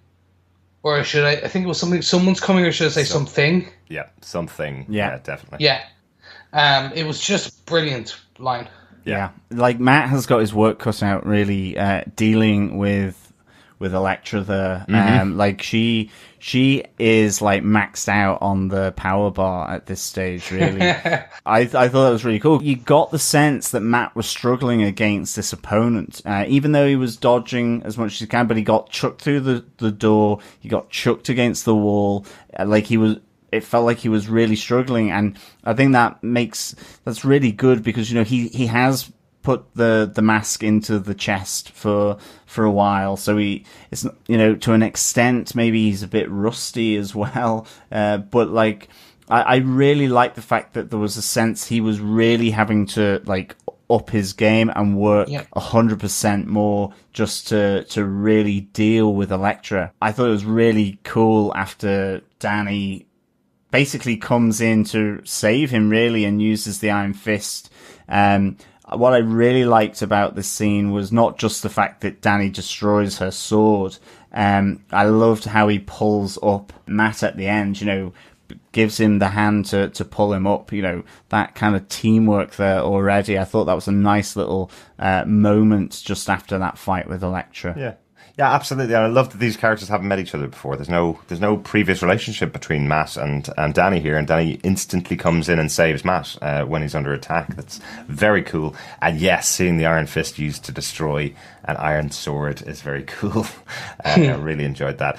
Or should I think it was something, someone's coming, or should I say something? Yeah, something. Yeah, definitely. Yeah. It was just brilliant line. Yeah. Like Matt has got his work cut out really, dealing with with Elektra there. Like she is like maxed out on the power bar at this stage, really. I thought that was really cool. You got the sense that Matt was struggling against this opponent, even though he was dodging as much as he can, but he got chucked through the door, he got chucked against the wall, it felt like he was really struggling, and I think that's really good because, you know, he has put the mask into the chest for a while, so it's, you know, to an extent maybe he's a bit rusty as well, but like I really like the fact that there was a sense he was really having to like up his game and work 100% more just to really deal with Elektra. I thought it was really cool after Danny basically comes in to save him, really, and uses the Iron Fist. What I really liked about this scene was not just the fact that Danny destroys her sword. I loved how he pulls up Matt at the end, you know, gives him the hand to pull him up, you know, that kind of teamwork there already. I thought that was a nice little moment just after that fight with Elektra. Yeah, absolutely. And I love that these characters haven't met each other before. There's no previous relationship between Matt and Danny here, and Danny instantly comes in and saves Matt when he's under attack. That's very cool. And yes, seeing the Iron Fist used to destroy an iron sword is very cool. I really enjoyed that.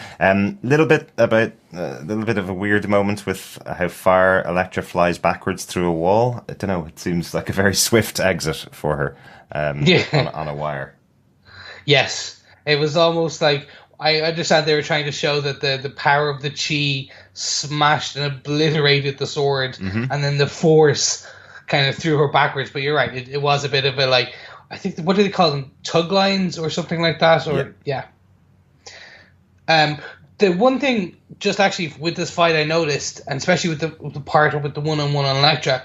Little bit of a weird moment with how far Elektra flies backwards through a wall. I don't know. It seems like a very swift exit for her on a wire. Yes. It was almost like, I understand they were trying to show that the power of the chi smashed and obliterated the sword, and then the force kind of threw her backwards. But you're right, it was a bit of a, like, I think, what do they call them? Tug lines or something like that? Or the one thing, just actually with this fight, I noticed, and especially with the part with the one-on-one on Elektra,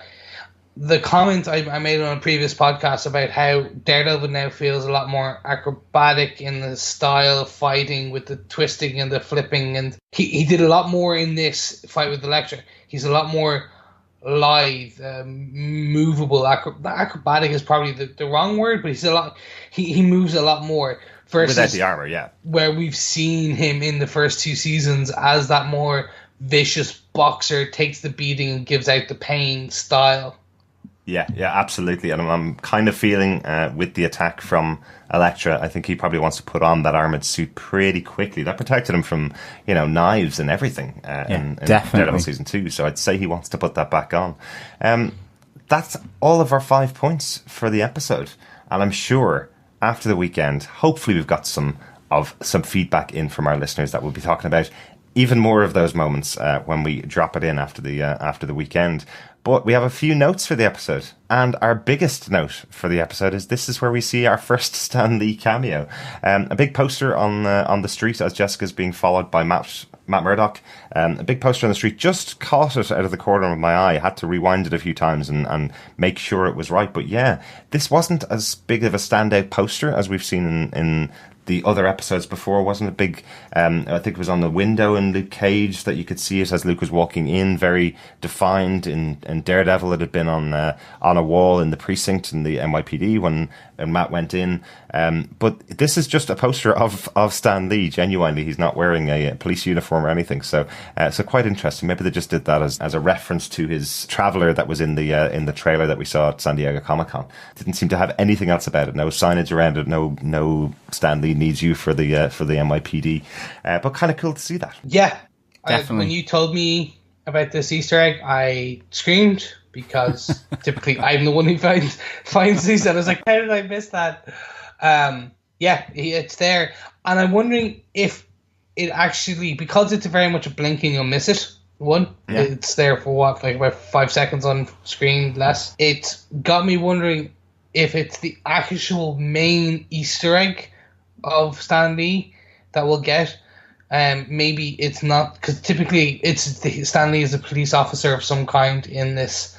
the comment I made on a previous podcast about how Daredevil now feels a lot more acrobatic in the style of fighting, with the twisting and the flipping, and he did a lot more in this fight with Elektra. He's a lot more lithe, movable. Acrobatic is probably the wrong word, but he moves a lot more. Versus without the armor, where we've seen him in the first two seasons as that more vicious boxer, takes the beating and gives out the pain style. Yeah, absolutely. And I'm kind of feeling with the attack from Elektra, I think he probably wants to put on that armored suit pretty quickly. That protected him from, you know, knives and everything in Daredevil Season 2. So I'd say he wants to put that back on. That's all of our 5 points for the episode. And I'm sure after the weekend, hopefully we've got some feedback in from our listeners that we'll be talking about even more of those moments when we drop it in after the weekend. But we have a few notes for the episode, and our biggest note for the episode is this is where we see our first Stan Lee cameo. A big poster on the street as Jessica's being followed by Matt Murdock. A big poster on the street, just caught it out of the corner of my eye. Had to rewind it a few times and make sure it was right. But yeah, this wasn't as big of a standout poster as we've seen in the other episodes before. Wasn't a big, I think it was on the window in Luke Cage that you could see it as Luke was walking in, very defined. In Daredevil, it had been on a wall in the precinct in the NYPD when Matt went in. But this is just a poster of Stan Lee. Genuinely, he's not wearing a police uniform or anything. So quite interesting. Maybe they just did that as a reference to his Traveler that was in the trailer that we saw at San Diego Comic-Con. Didn't seem to have anything else about it. No signage around it. No Stan Lee needs you for the NYPD. But kind of cool to see that. Yeah, definitely. When you told me about this Easter egg, I screamed, because typically I'm the one who finds these, and I was like, how did I miss that? It's there, and I'm wondering if it actually, because it's very much a blink and you'll miss it. It's there for what, like about 5 seconds on screen, less. It got me wondering if it's the actual main Easter egg of Stan Lee that we'll get. Maybe it's not, because typically Stan Lee is a police officer of some kind in this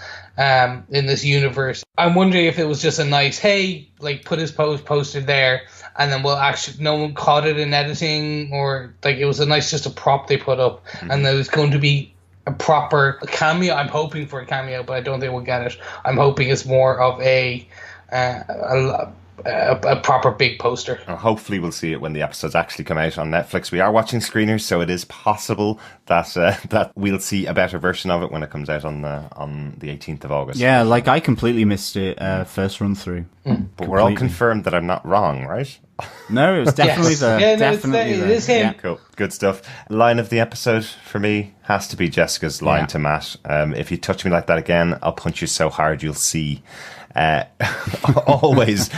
universe. I'm wondering if it was just a nice, hey, like put his poster there, and then no one caught it in editing, or like it was just a prop they put up, and there was going to be a proper cameo. I'm hoping for a cameo, but I don't think we'll get it. I'm hoping it's more of a a proper big poster. Hopefully we'll see it when the episodes actually come out on Netflix. We are watching screeners, so it is possible that that we'll see a better version of it when it comes out on the 18th of August. Yeah, like I completely missed it first run through. But we're all confirmed that I'm not wrong, right? No, it was definitely Yes. the Yeah, no, definitely it the is him. yeah. Cool. Good stuff. Line of the episode for me has to be Jessica's line Yeah. to Matt. If you touch me like that again, I'll punch you so hard you'll see. Always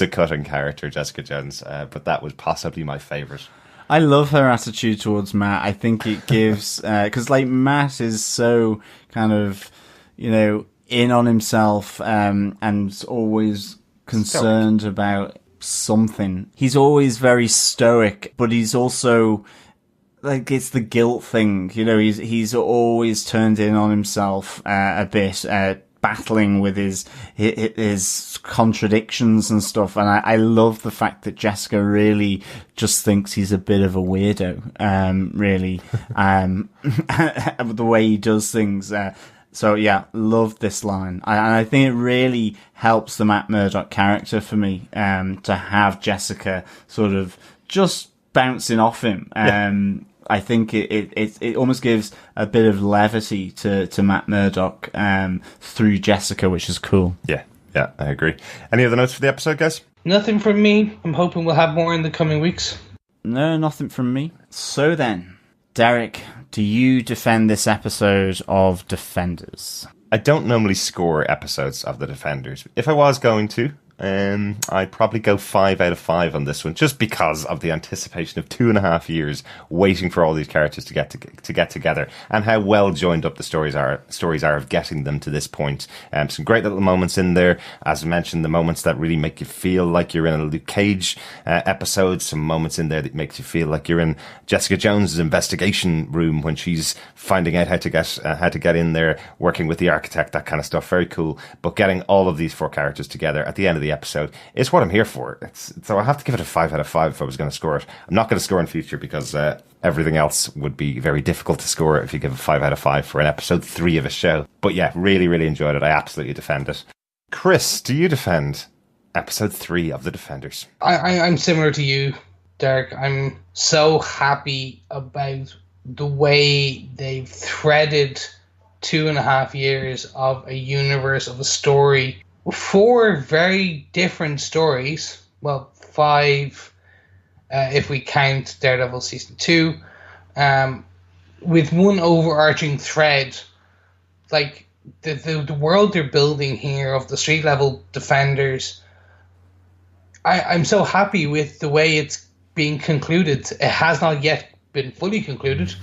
a cutting character, Jessica Jones. But that was possibly my favourite. I love her attitude towards Matt. I think it gives because like Matt is so kind of in on himself and always concerned about something. He's always very stoic, but he's also like it's the guilt thing. He's always turned in on himself a bit. Battling with his contradictions and stuff, and I love the fact that Jessica really just thinks he's a bit of a weirdo, the way he does things. So yeah, love this line, and I think it really helps the Matt Murdock character for me to have Jessica sort of just bouncing off him. I think it almost gives a bit of levity to Matt Murdock through Jessica, which is cool. Yeah, I agree. Any other notes for the episode, guys? Nothing from me. I'm hoping we'll have more in the coming weeks. No, nothing from me. So then, Derek, do you defend this episode of Defenders? I don't normally score episodes of The Defenders. If I was going to, I'd probably go 5 out of 5 on this one, just because of the anticipation of 2.5 years waiting for all these characters to get together, and how well joined up the stories are of getting them to this point. Some great little moments in there, as I mentioned, the moments that really make you feel like you're in a Luke Cage episode. Some moments in there that makes you feel like you're in Jessica Jones's investigation room when she's finding out how to get in there, working with the architect, that kind of stuff. Very cool. But getting all of these 4 characters together at the end of the episode is what I'm here for. So I have to give it a 5 out of 5 if I was going to score it. I'm not going to score in future because everything else would be very difficult to score if you give a 5 out of 5 for an episode 3 of a show. But yeah, really, really enjoyed it. I absolutely defend it. Chris, do you defend episode 3 of The Defenders? I'm similar to you, Derek. I'm so happy about the way they've threaded 2.5 years of a universe, of a story. 4 very different stories. Well, 5 if we count Daredevil Season 2. With one overarching thread. Like, the world they're building here of the street level Defenders. I'm so happy with the way it's being concluded. It has not yet been fully concluded.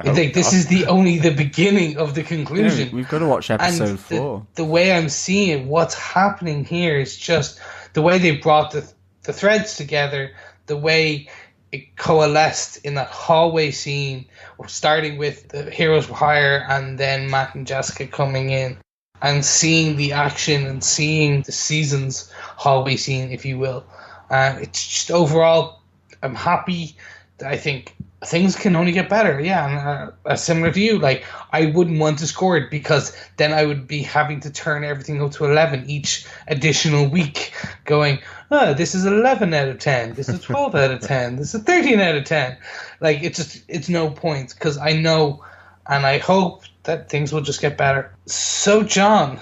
This is only the beginning of the conclusion. Yeah, we've got to watch episode 4. The way I'm seeing what's happening here is just the way they brought the threads together, the way it coalesced in that hallway scene, starting with the heroes for hire and then Matt and Jessica coming in, and seeing the action and seeing the season's hallway scene, if you will. It's just overall, I'm happy. I think things can only get better. Yeah, and similar to you, like I wouldn't want to score it because then I would be having to turn everything up to 11 each additional week, going, oh, this is 11 out of 10, this is 12 out of 10, this is 13 out of 10. Like it's no point because I know and I hope that things will just get better. So, John,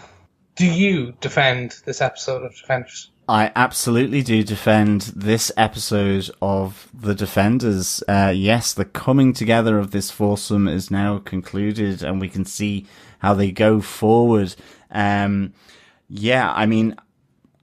do you defend this episode of Defenders? I absolutely do defend this episode of The Defenders. Yes, the coming together of this foursome is now concluded and we can see how they go forward. Yeah, I mean,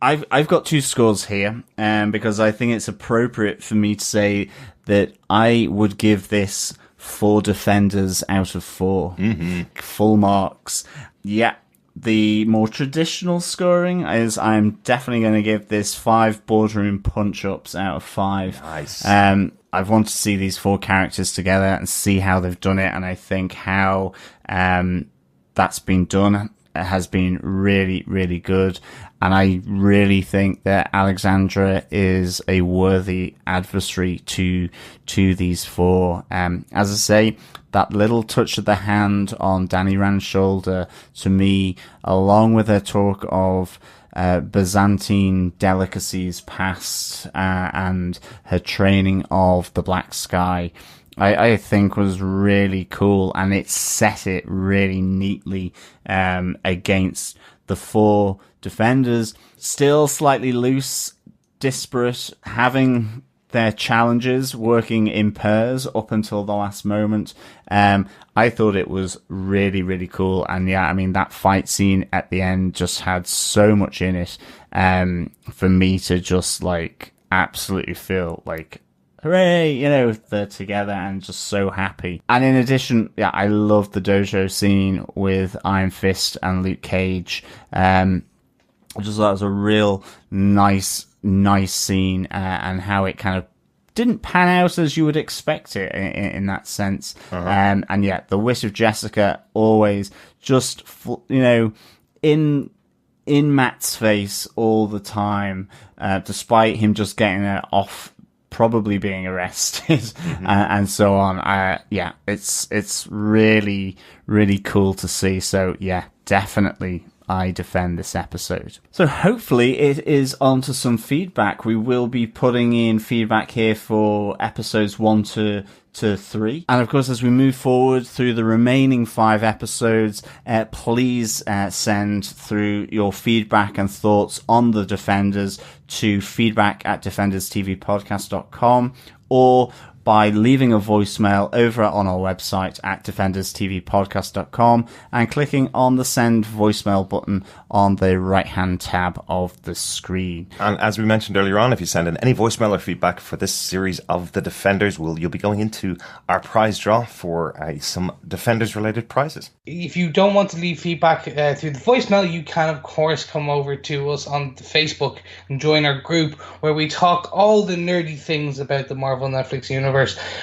I've got 2 scores here, because I think it's appropriate for me to say that I would give this 4 Defenders out of 4. Mm-hmm. Full marks. Yeah. The more traditional scoring is I'm definitely going to give this 5 boardroom punch-ups out of 5. Nice. I want to see these 4 characters together and see how they've done it, and I think how that's been done has been really, really good. And I really think that Alexandra is a worthy adversary to these 4. As I say, that little touch of the hand on Danny Rand's shoulder, to me, along with her talk of Byzantine delicacies past and her training of the Black Sky, I think was really cool, and it set it really neatly against the 4 defenders. Still slightly loose, disparate, having their challenges working in pairs up until the last moment. I thought it was really, really cool. And yeah, I mean, that fight scene at the end just had so much in it for me to just like absolutely feel like, hooray, you know, they're together and just so happy. And in addition, yeah, I love the dojo scene with Iron Fist and Luke Cage. I just thought it was a real nice scene, and how it kind of didn't pan out as you would expect it in that sense. And yeah, the wit of Jessica always just, you know, in Matt's face all the time, despite him just getting it off, probably being arrested and so on. Yeah, it's really, really cool to see. So yeah, definitely I defend this episode. So hopefully it is onto some feedback. We will be putting in feedback here for episodes 1 to 3. And of course, as we move forward through the remaining 5 episodes, please send through your feedback and thoughts on the Defenders to feedback@defenderstvpodcast.com, or by leaving a voicemail over on our website at defenderstvpodcast.com and clicking on the send voicemail button on the right-hand tab of the screen. And as we mentioned earlier on, if you send in any voicemail or feedback for this series of The Defenders, you'll be going into our prize draw for some Defenders-related prizes. If you don't want to leave feedback through the voicemail, you can, of course, come over to us on Facebook and join our group where we talk all the nerdy things about the Marvel Netflix universe.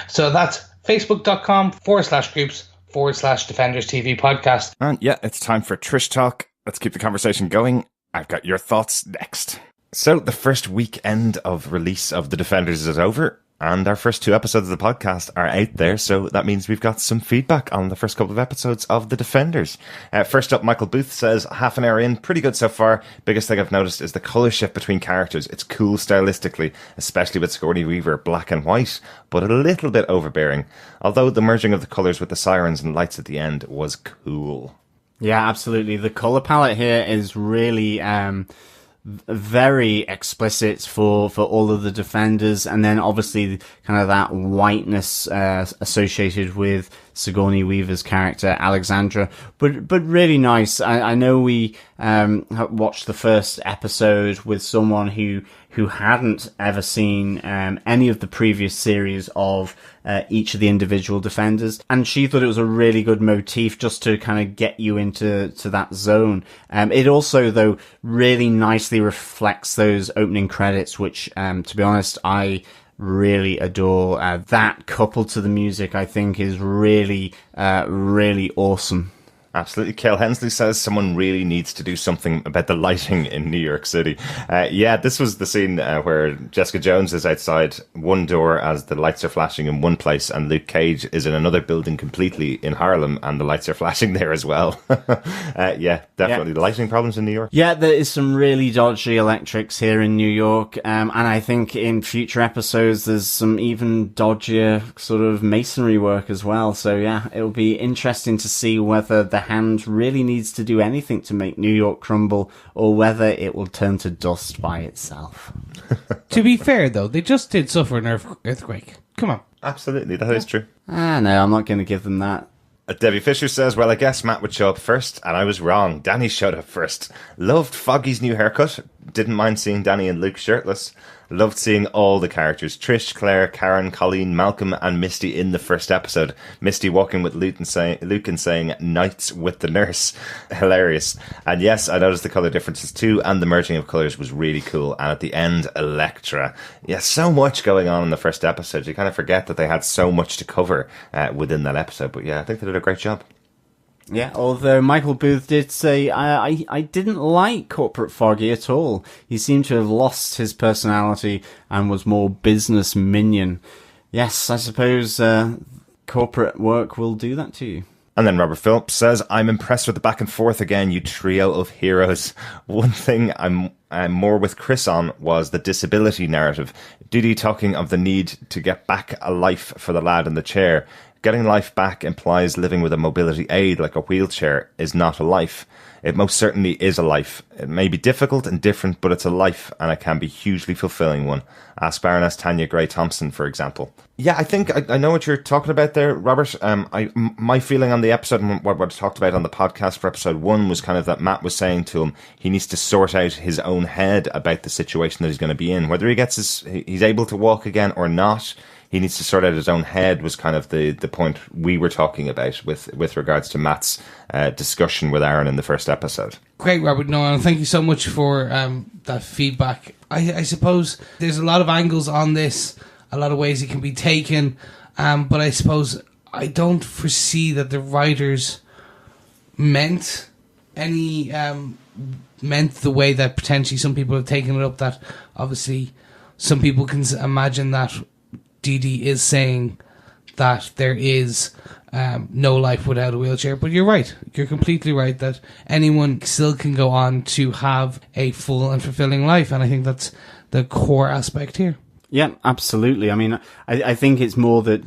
So that's facebook.com/groups/Defenders TV podcast. And yeah, it's time for Trish Talk. Let's keep the conversation going. I've got your thoughts next. So the first weekend of release of The Defenders is over, and our first 2 episodes of the podcast are out there, so that means we've got some feedback on the first couple of episodes of The Defenders. First up, Michael Booth says, half an hour in, pretty good so far. Biggest thing I've noticed is the colour shift between characters. It's cool stylistically, especially with Sigourney Weaver black and white, but a little bit overbearing. Although the merging of the colours with the sirens and lights at the end was cool. Yeah, absolutely. The colour palette here is really very explicit for all of the Defenders, and then obviously kind of that whiteness associated with Sigourney Weaver's character Alexandra, but really nice. I know we watched the first episode with someone who hadn't ever seen any of the previous series of each of the individual Defenders, and she thought it was a really good motif just to kind of get you into that zone. It also, though, really nicely reflects those opening credits, which, to be honest, I really adore. That coupled to the music, I think, is really, really awesome. Absolutely. Cale Hensley says someone really needs to do something about the lighting in New York City. Yeah, this was the scene where Jessica Jones is outside one door as the lights are flashing in one place, and Luke Cage is in another building completely in Harlem, and the lights are flashing there as well. Yeah, definitely. Yeah. Lighting problems in New York. Yeah, there is some really dodgy electrics here in New York, and I think in future episodes there's some even dodgier sort of masonry work as well. So yeah, it'll be interesting to see whether the hand really needs to do anything to make New York crumble, or whether it will turn to dust by itself. To be fair, though, they just did suffer an earthquake. Come on. Absolutely, that is true. No, I'm not going to give them that. Debbie Fisher says, well, I guess Matt would show up first, and I was wrong. Danny showed up first. Loved Foggy's new haircut. Didn't mind seeing Danny and Luke shirtless. Loved seeing all the characters. Trish, Claire, Karen, Colleen, Malcolm, and Misty in the first episode. Misty walking with Luke and saying, nights with the nurse. Hilarious. And yes, I noticed the colour differences too, and the merging of colours was really cool. And at the end, Elektra. Yeah, so much going on in the first episode. You kind of forget that they had so much to cover within that episode. But yeah, I think they did a great job. Yeah, although Michael Booth did say, I didn't like Corporate Foggy at all. He seemed to have lost his personality and was more business minion. Yes, I suppose corporate work will do that to you. And then Robert Phillips says, I'm impressed with the back and forth again, you trio of heroes. One thing I'm more with Chris on was the disability narrative. Didi talking of the need to get back a life for the lad in the chair. Getting life back implies living with a mobility aid like a wheelchair is not a life. It most certainly is a life. It may be difficult and different, but it's a life, and it can be hugely fulfilling one. Ask Baroness Tanya Gray-Thompson, for example. Yeah, I think I know what you're talking about there, Robert. My feeling on the episode and what I talked about on the podcast for episode 1 was kind of that Matt was saying to him he needs to sort out his own head about the situation that he's going to be in. Whether he's able to walk again or not, he needs to sort out his own head was kind of the point we were talking about with regards to Matt's discussion with Aaron in the first episode. Great, Robert. No, and thank you so much for that feedback. I suppose there's a lot of angles on this, a lot of ways it can be taken, but I suppose I don't foresee that the writers meant the way that potentially some people have taken it up, that obviously some people can imagine that Didi is saying that there is no life without a wheelchair. But you're right. You're completely right that anyone still can go on to have a full and fulfilling life. And I think that's the core aspect here. Yeah, absolutely. I mean, I think it's more that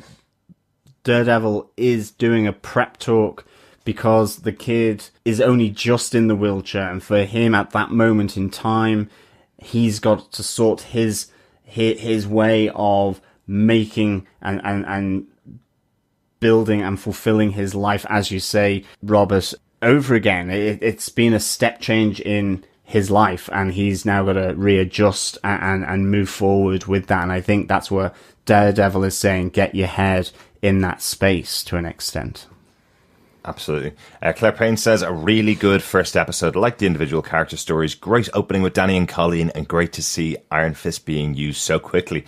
Daredevil is doing a prep talk because the kid is only just in the wheelchair. And for him at that moment in time, he's got to sort his way of making and building and fulfilling his life, as you say, Robert, over again. It's been a step change in his life, and he's now got to readjust and move forward with that. And I think that's where Daredevil is saying, get your head in that space to an extent. Absolutely. Claire Payne says, a really good first episode. Like the individual character stories. Great opening with Danny and Colleen, and great to see Iron Fist being used so quickly.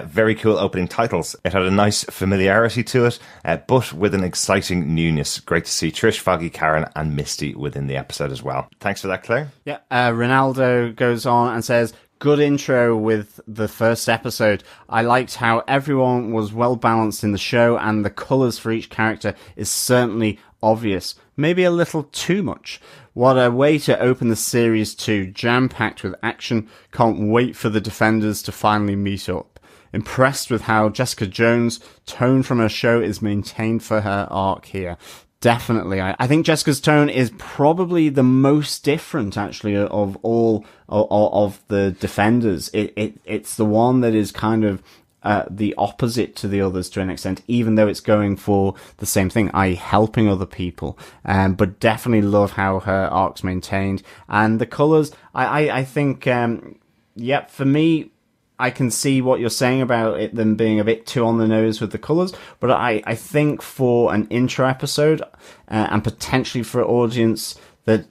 Very cool opening titles. It had a nice familiarity to it, but with an exciting newness. Great to see Trish, Foggy, Karen, and Misty within the episode as well. Thanks for that, Claire. Yeah. Ronaldo goes on and says, good intro with the first episode. I liked how everyone was well balanced in the show, and the colours for each character is certainly obvious. Maybe a little too much. What a way to open the series too. Jam-packed with action. Can't wait for the Defenders to finally meet up. Impressed with how Jessica Jones' tone from her show is maintained for her arc here. Definitely. I think Jessica's tone is probably the most different, actually, of all of the Defenders. It's the one that is kind of the opposite to the others to an extent, even though it's going for the same thing, i.e. helping other people. But definitely love how her arc's maintained. And the colours, I think, for me, I can see what you're saying about it them being a bit too on the nose with the colours, but I think for an intro episode, and potentially for an audience that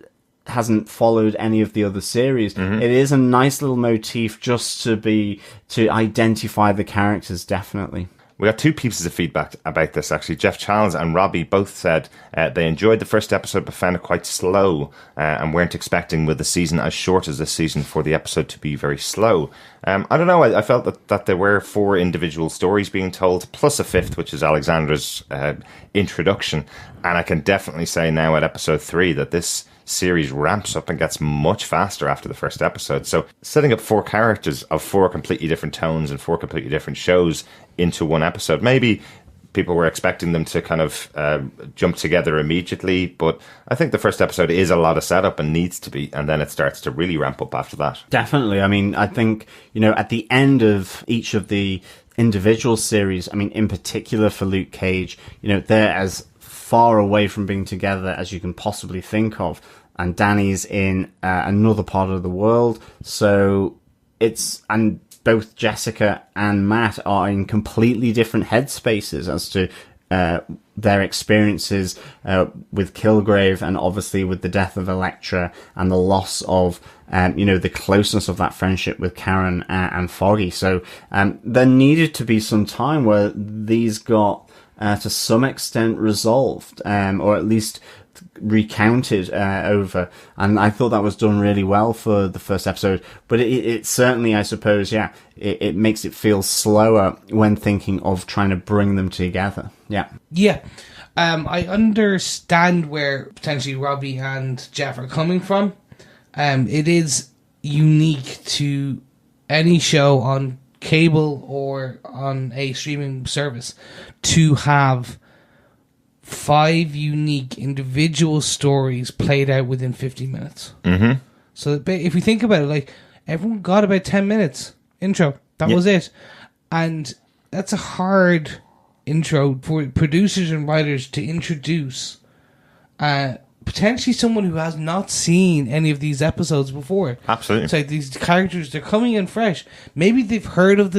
hasn't followed any of the other series, it is a nice little motif just to identify the characters, definitely. We got 2 pieces of feedback about this, actually. Jeff Charles and Robbie both said they enjoyed the first episode but found it quite slow, and weren't expecting, with the season as short as this season, for the episode to be very slow. I don't know, I felt that there were 4 individual stories being told, plus a 5th, which is Alexandra's introduction. And I can definitely say now at episode 3 that this series ramps up and gets much faster after the first episode. So setting up 4 characters of 4 completely different tones and 4 completely different shows into one episode. Maybe people were expecting them to kind of jump together immediately, but I think the first episode is a lot of setup and needs to be, and then it starts to really ramp up after that. Definitely. I mean, I think, at the end of each of the individual series, I mean, in particular for Luke Cage, they're as far away from being together as you can possibly think of, and Danny's in another part of the world, so and both Jessica and Matt are in completely different headspaces as to their experiences with Kilgrave, and obviously with the death of Elektra and the loss of the closeness of that friendship with Karen and Foggy. So there needed to be some time where these got to some extent resolved, or at least recounted over, and I thought that was done really well for the first episode. But it certainly, I suppose, it makes it feel slower when thinking of trying to bring them together. Yeah. I understand where potentially Robbie and Jeff are coming from. It is unique to any show on cable or on a streaming service to have 5 unique individual stories played out within 50 minutes. Mm-hmm. So if we think about it, like, everyone got about 10 minutes intro. That was it. And that's a hard intro for producers and writers to introduce potentially someone who has not seen any of these episodes before. Absolutely. It's like these characters, they're coming in fresh. Maybe they've heard of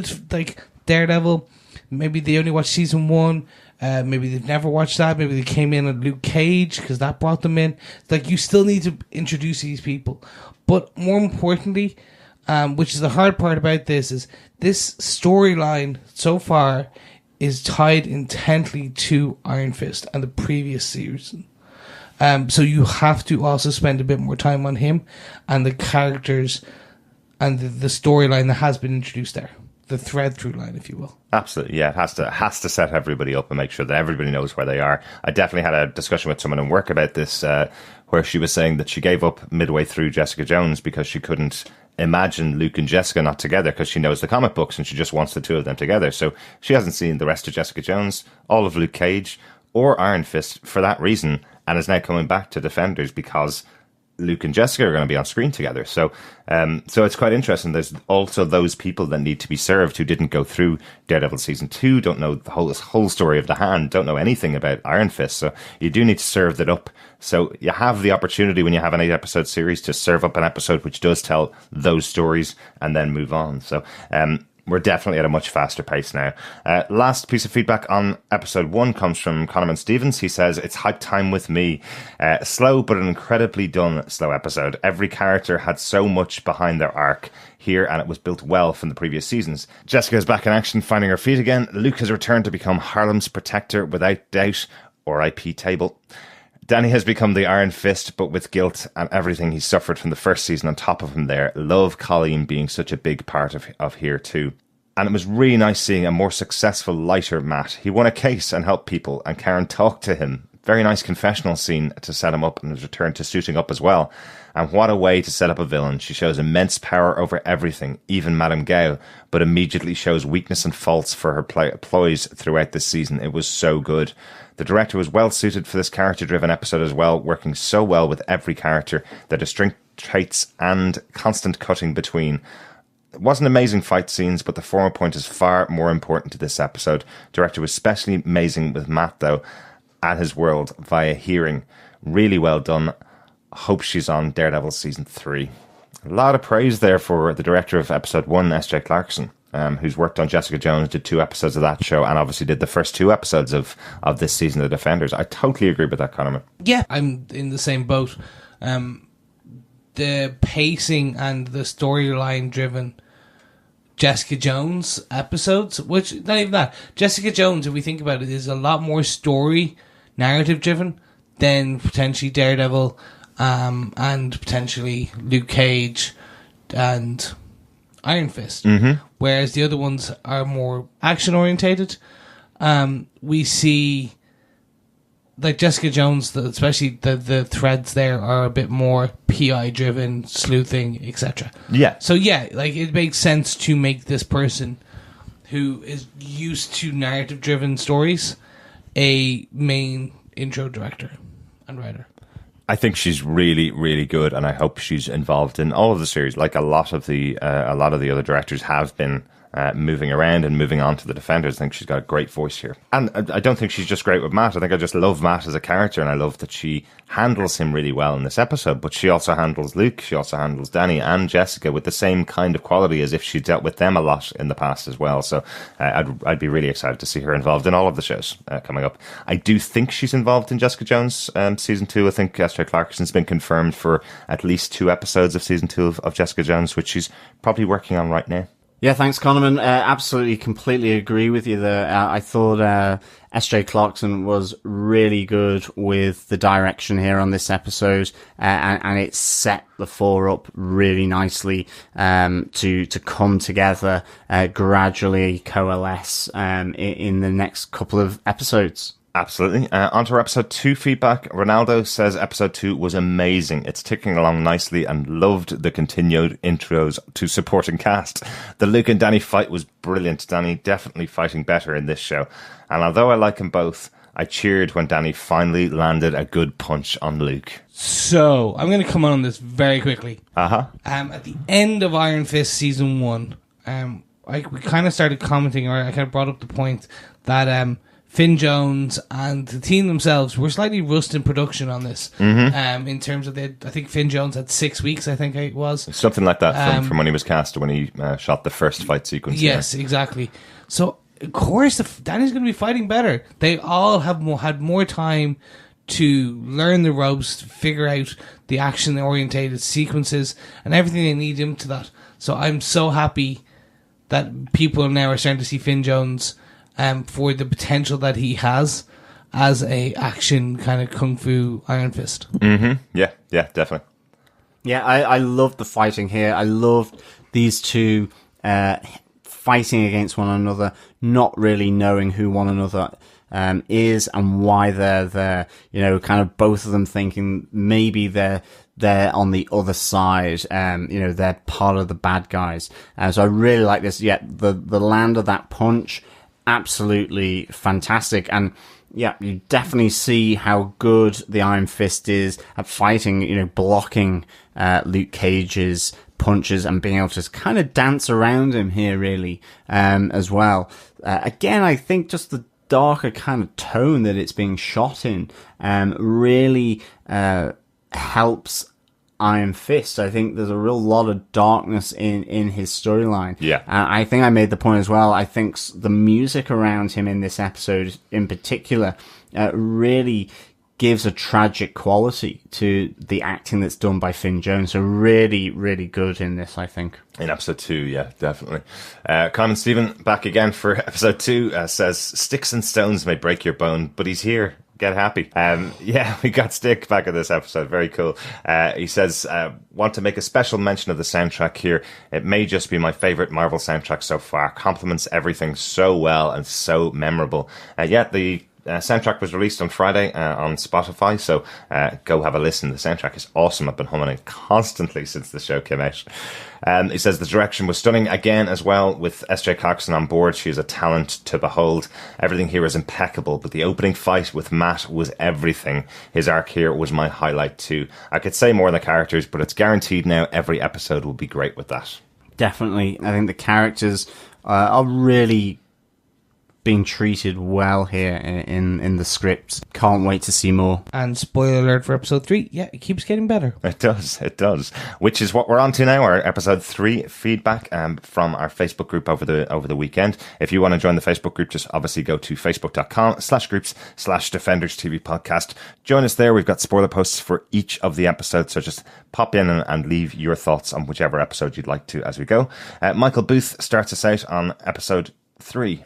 Daredevil. Maybe they only watched season 1. Maybe they've never watched that. Maybe they came in at Luke Cage because that brought them in. It's like, you still need to introduce these people. But more importantly, which is the hard part about this, is this storyline so far is tied intently to Iron Fist and the previous season. So you have to also spend a bit more time on him and the characters and the storyline that has been introduced there. The thread through line, if you will. Absolutely, yeah. It has to set everybody up and make sure that everybody knows where they are. I definitely had a discussion with someone in work about this, where she was saying that she gave up midway through Jessica Jones because she couldn't imagine Luke and Jessica not together, because she knows the comic books and she just wants the two of them together. So she hasn't seen the rest of Jessica Jones, all of Luke Cage, or Iron Fist for that reason, and is now coming back to Defenders because Luke and Jessica are going to be on screen together. So it's quite interesting. There's also those people that need to be served who didn't go through Daredevil season 2, don't know the whole story of the Hand, don't know anything about Iron Fist. So you do need to serve that up. So you have the opportunity when you have an 8-episode series to serve up an episode which does tell those stories and then move on. So we're definitely at a much faster pace now. Last piece of feedback on episode 1 comes from Connorman Stevens. He says, it's hype time with me. Slow, but an incredibly done slow episode. Every character had so much behind their arc here, and it was built well from the previous seasons. Jessica is back in action, finding her feet again. Luke has returned to become Harlem's protector without doubt. RIP table. Danny has become the Iron Fist, but with guilt and everything he suffered from the first season on top of him there. Love Colleen being such a big part of here too. And it was really nice seeing a more successful, lighter Matt. He won a case and helped people, and Karen talked to him. Very nice confessional scene to set him up, and his return to suiting up as well. And what a way to set up a villain. She shows immense power over everything, even Madame Gao, but immediately shows weakness and faults for her ploys throughout this season. It was so good. The director was well suited for this character-driven episode as well, working so well with every character, their distinct traits and constant cutting between. It wasn't amazing fight scenes, but the former point is far more important to this episode. Director was especially amazing with Matt, though, at his world via hearing. Really well done. Hope she's on Daredevil season 3. A lot of praise there for the director of episode 1, S.J. Clarkson, who's worked on Jessica Jones, did 2 episodes of that show, and obviously did the first 2 episodes of this season of Defenders. I totally agree with that, Conor. Yeah, I'm in the same boat. The pacing and the storyline driven Jessica Jones episodes, which, not even that, Jessica Jones, if we think about it, is a lot more story narrative driven than potentially Daredevil, and potentially Luke Cage and Iron Fist. Mm-hmm. Whereas the other ones are more action orientated. We see, like Jessica Jones, especially the threads there are a bit more PI driven, sleuthing, etc. Yeah. So yeah, like it makes sense to make this person who is used to narrative driven stories a main intro director and writer. I think she's really, really good, and I hope she's involved in all of the series. Like a lot of the other directors have been moving around and moving on to the Defenders. I think she's got a great voice here. And I don't think she's just great with Matt. I think I just love Matt as a character, and I love that she handles him really well in this episode. But she also handles Luke, she also handles Danny and Jessica with the same kind of quality as if she dealt with them a lot in the past as well. So I'd be really excited to see her involved in all of the shows coming up. I do think she's involved in Jessica Jones season 2. I think S.J. Clarkson's been confirmed for at least 2 episodes of season 2 of Jessica Jones, which she's probably working on right now. Yeah, thanks, Connorman. Absolutely, completely agree with you there. I thought S.J. Clarkson was really good with the direction here on this episode, and it set the 4 up really nicely to come together, gradually coalesce in the next couple of episodes. Absolutely. On to our episode 2 feedback. Ronaldo says episode 2 was amazing. It's ticking along nicely and loved the continued intros to supporting cast. The Luke and Danny fight was brilliant. Danny definitely fighting better in this show. And although I like them both, I cheered when Danny finally landed a good punch on Luke. So, I'm going to come on this very quickly. Uh-huh. At the end of Iron Fist Season 1, we kind of started commenting, or I kind of brought up the point that Finn Jones and the team themselves were slightly rushed in production on this. In terms of, I think Finn Jones had 6 weeks, I think it was. Something like that from when he was cast, when he shot the first fight sequence. Yes, exactly. So, of course, Danny's going to be fighting better. They all have had more time to learn the ropes, to figure out the action-orientated sequences and everything they need into that. So I'm so happy that people now are starting to see Finn Jones for the potential that he has as a action kind of kung fu Iron Fist. Yeah, definitely. Yeah, I loved the fighting here. I loved these two fighting against one another, not really knowing who one another is and why they're there. You know, kind of both of them thinking maybe they're on the other side. They're part of the bad guys. So I really like this. Yeah, the land of that punch, absolutely fantastic. And yeah, you definitely see how good the Iron Fist is at fighting, blocking Luke Cage's punches and being able to kind of dance around him here, really, as well. Again, I think just the darker kind of tone that it's being shot in really helps Iron Fist. I think there's a real lot of darkness in his storyline. Yeah. I think I made the point as well. I think the music around him in this episode in particular really gives a tragic quality to the acting that's done by Finn Jones. So really, really good in this, I think. In episode 2, yeah, definitely. Carmen Stephen, back again for episode 2, says, "Sticks and stones may break your bone, but he's here. Get happy." Yeah, we got Stick back in this episode. Very cool. He says, "Want to make a special mention of the soundtrack here. It may just be my favorite Marvel soundtrack so far. Complements everything so well and so memorable." The soundtrack was released on Friday on Spotify, so go have a listen. The soundtrack is awesome. I've been humming it constantly since the show came out. He says the direction was stunning again as well, with S.J. Clarkson on board. She is a talent to behold. Everything here is impeccable, but the opening fight with Matt was everything. His arc here was my highlight too. I could say more on the characters, but it's guaranteed now every episode will be great with that. Definitely. I think the characters are really being treated well here in the script. Can't wait to see more. And spoiler alert for episode 3, yeah, it keeps getting better. It does. Which is what we're on to now, our episode 3 feedback from our Facebook group over the weekend. If you want to join the Facebook group, just obviously go to facebook.com/groups/Defenders TV podcast. Join us there. We've got spoiler posts for each of the episodes, so just pop in and leave your thoughts on whichever episode you'd like to as we go. Michael Booth starts us out on episode 3.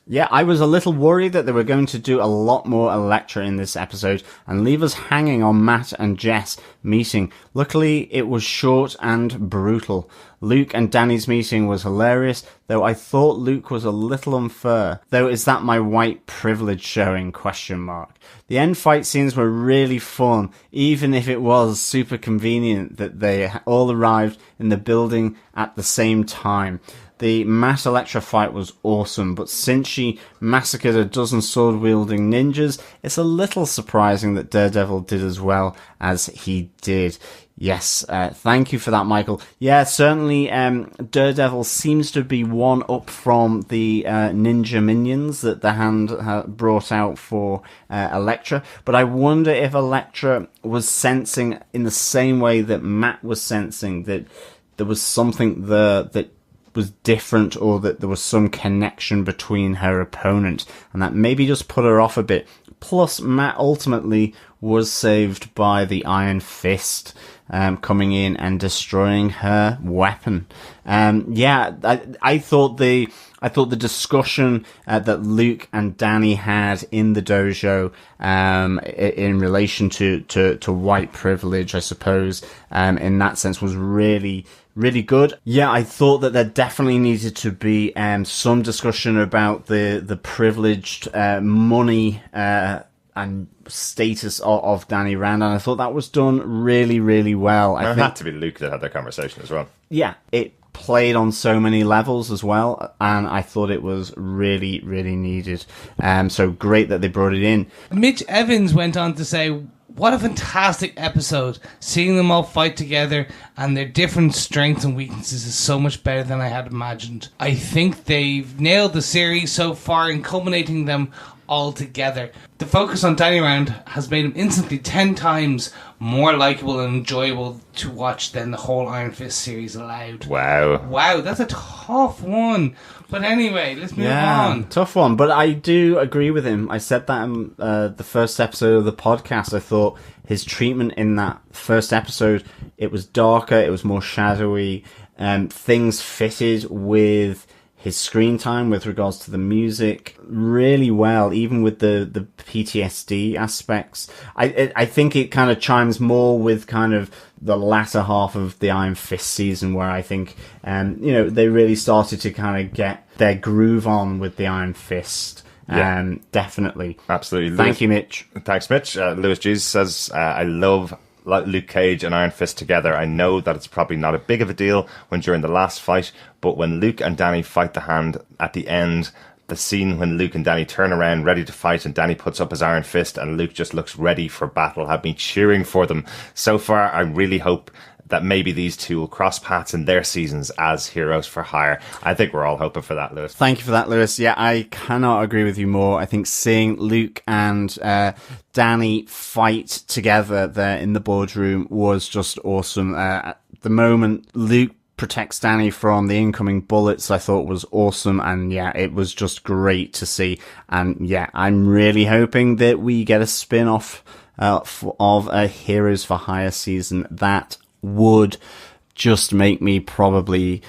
Yeah, I was a little worried that they were going to do a lot more Elektra in this episode and leave us hanging on Matt and Jess meeting. Luckily, it was short and brutal. Luke and Danny's meeting was hilarious, though I thought Luke was a little unfair. Though, is that my white privilege showing? ? The end fight scenes were really fun, even if it was super convenient that they all arrived in the building at the same time. The Matt Elektra fight was awesome, but since she massacred a dozen sword-wielding ninjas, it's a little surprising that Daredevil did as well as he did. Yes, thank you for that, Michael. Yeah, certainly Daredevil seems to be one up from the ninja minions that the Hand brought out for Elektra, but I wonder if Elektra was sensing in the same way that Matt was sensing that there was something there that was different, or that there was some connection between her opponent, and that maybe just put her off a bit. Plus, Matt ultimately was saved by the Iron Fist coming in and destroying her weapon. I thought the discussion that Luke and Danny had in the dojo in relation to white privilege, I suppose, in that sense, was really good. Yeah, I thought that there definitely needed to be some discussion about the privileged money and status of Danny Rand, and I thought that was done really, really well. It had to be Luke that had that conversation as well. Yeah, it played on so many levels as well, and I thought it was really, really needed. So great that they brought it in. Mitch Evans went on to say, what a fantastic episode. Seeing them all fight together and their different strengths and weaknesses is so much better than I had imagined. I think they've nailed the series so far in culminating them all together. The focus on Danny Rand has made him instantly 10 times more likeable and enjoyable to watch than the whole Iron Fist series allowed. Wow, that's a tough one. But anyway, let's move on. Tough one, but I do agree with him. I said that in the first episode of the podcast. I thought his treatment in that first episode, it was darker, it was more shadowy, things fitted with his screen time with regards to the music really well, even with the PTSD aspects. I think it kind of chimes more with kind of the latter half of the Iron Fist season, where I think, they really started to kind of get their groove on with the Iron Fist. Yeah. Definitely. Absolutely. Thank you, Mitch. Thanks, Mitch. Lewis Jesus says, I love Luke Cage and Iron Fist together. I know that it's probably not a big of a deal when during the last fight, but when Luke and Danny fight the hand at the end, the scene when Luke and Danny turn around ready to fight and Danny puts up his Iron Fist and Luke just looks ready for battle, have me cheering for them. So far, I really hope that maybe these two will cross paths in their seasons as heroes for hire. I think we're all hoping for that, Lewis. Thank you for that, Lewis. Yeah, I cannot agree with you more. I think seeing Luke and Danny fight together there in the boardroom was just awesome. At the moment Luke protects Danny from the incoming bullets, I thought was awesome, and yeah, it was just great to see. And yeah, I'm really hoping that we get a spin-off of a Heroes for Hire season. That would just make me probably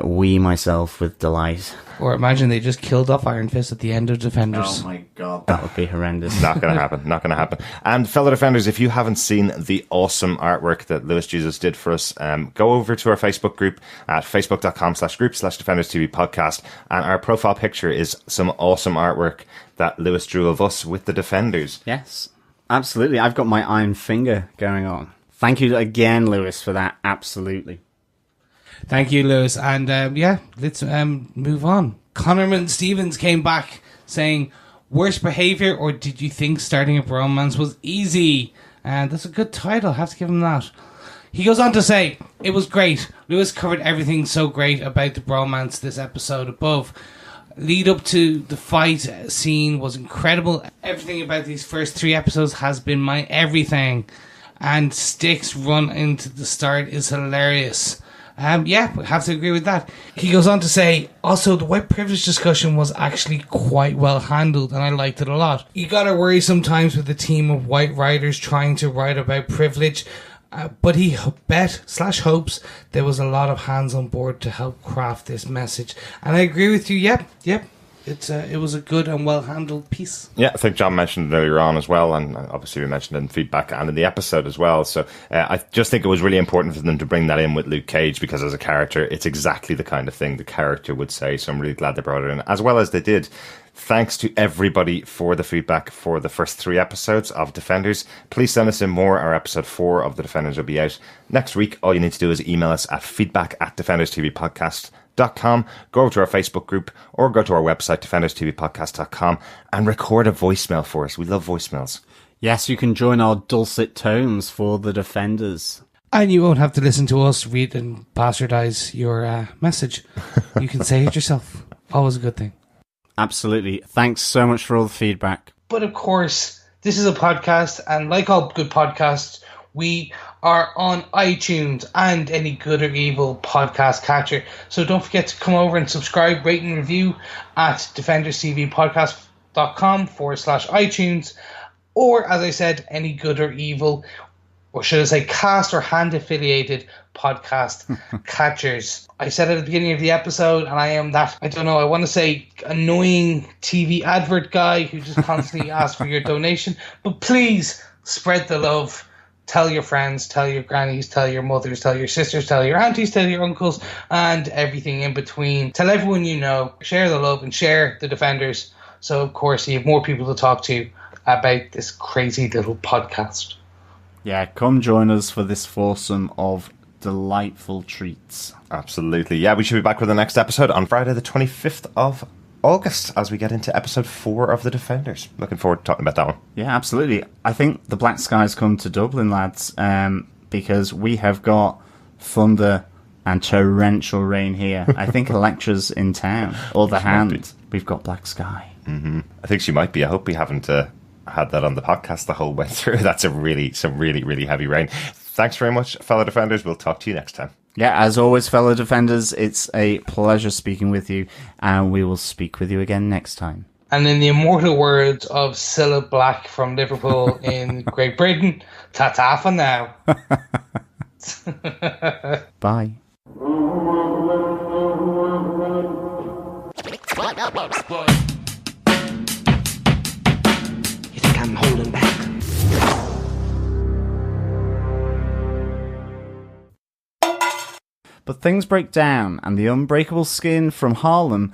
wee myself with delight. Or imagine they just killed off Iron Fist at the end of Defenders. Oh my god, that would be horrendous. Not going to happen. Not going to happen. And fellow Defenders, if you haven't seen the awesome artwork that Lewis Jesus did for us, go over to our Facebook group at facebook.com/group/Defenders TV podcast. And our profile picture is some awesome artwork that Lewis drew of us with the Defenders. Yes, absolutely. I've got my iron finger going on. Thank you again, Lewis, for that. Absolutely. Thank you, Lewis. And let's move on. Connorman Stevens came back saying, worst behaviour, or did you think starting a bromance was easy? And that's a good title. I have to give him that. He goes on to say, it was great. Lewis covered everything so great about the bromance this episode above. Lead up to the fight scene was incredible. Everything about these first 3 episodes has been my everything. And Stick's run into the start is hilarious. I have to agree with that. He goes on to say, also, the white privilege discussion was actually quite well handled, and I liked it a lot. You gotta worry sometimes with a team of white writers trying to write about privilege, but he hopes there was a lot of hands on board to help craft this message. And I agree with you, yep. It was a good and well-handled piece. Yeah, I think John mentioned it earlier on as well, and obviously we mentioned it in feedback and in the episode as well. So I just think it was really important for them to bring that in with Luke Cage, because as a character, it's exactly the kind of thing the character would say. So I'm really glad they brought it in, as well as they did. Thanks to everybody for the feedback for the first 3 episodes of Defenders. Please send us in more. Our episode 4 of the Defenders will be out next week. All you need to do is email us at feedback@defenderstvpodcast.com, go over to our Facebook group, or go to our website, defenderstvpodcast.com, and record a voicemail for us. We love voicemails. Yes, you can join our dulcet tones for the Defenders. And you won't have to listen to us read and bastardize your message. You can say it yourself. Always a good thing. Absolutely. Thanks so much for all the feedback. But of course, this is a podcast, and like all good podcasts, we are on iTunes and any good or evil podcast catcher. So don't forget to come over and subscribe, rate and review at defenderstvpodcast.com/iTunes, or, as I said, any good or evil, or should I say cast or hand affiliated podcast catchers. I said it at the beginning of the episode, and I am that, I don't know, I want to say annoying TV advert guy who just constantly asks for your donation. But please spread the love. Tell your friends, tell your grannies, tell your mothers, tell your sisters, tell your aunties, tell your uncles, and everything in between. Tell everyone you know. Share the love and share the Defenders. So, of course, you have more people to talk to about this crazy little podcast. Yeah, come join us for this foursome of delightful treats. Absolutely. Yeah, we should be back with the next episode on Friday the 25th of August as we get into episode 4 of The Defenders. Looking forward to talking about that one. Yeah, absolutely. I think the Black Skies come to Dublin, lads, because we have got thunder and torrential rain here. I think Electra's in town, or the Hand. We've got Black Sky. Mm-hmm. I think she might be. I hope we haven't had that on the podcast the whole way through. That's some really, really heavy rain. Thanks very much, fellow Defenders. We'll talk to you next time. Yeah, as always, fellow Defenders, it's a pleasure speaking with you, and we will speak with you again next time. And in the immortal words of Cilla Black from Liverpool in Great Britain, ta-ta for now. Bye. You think I'm holding back? But things break down, and the unbreakable skin from Harlem...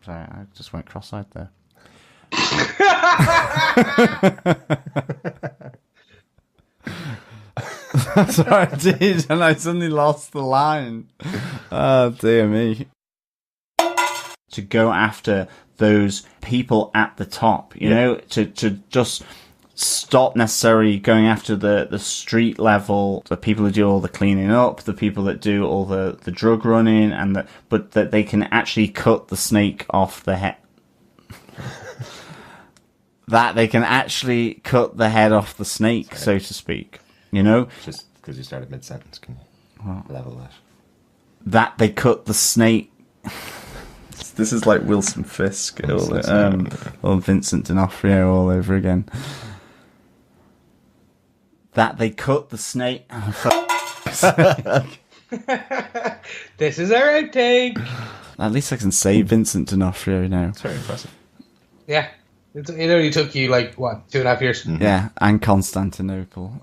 Sorry, I just went cross-eyed there. Sorry, I did, and I suddenly lost the line. Oh, dear me. To go after those people at the top, you know, to just stop necessarily going after the street level, the people who do all the cleaning up, the people that do all the drug running, but that they can actually cut the snake off the head. That they can actually cut the head off the snake, so to speak. You know? Just because you started mid-sentence, can you level that? That they cut the snake... This is like Wilson Fisk or Vincent D'Onofrio all over again. That they cut the snake... This is our outtake. At least I can say Vincent D'Onofrio now. It's very impressive. Yeah. It only took you, 2.5 years? Yeah, and Constantinople.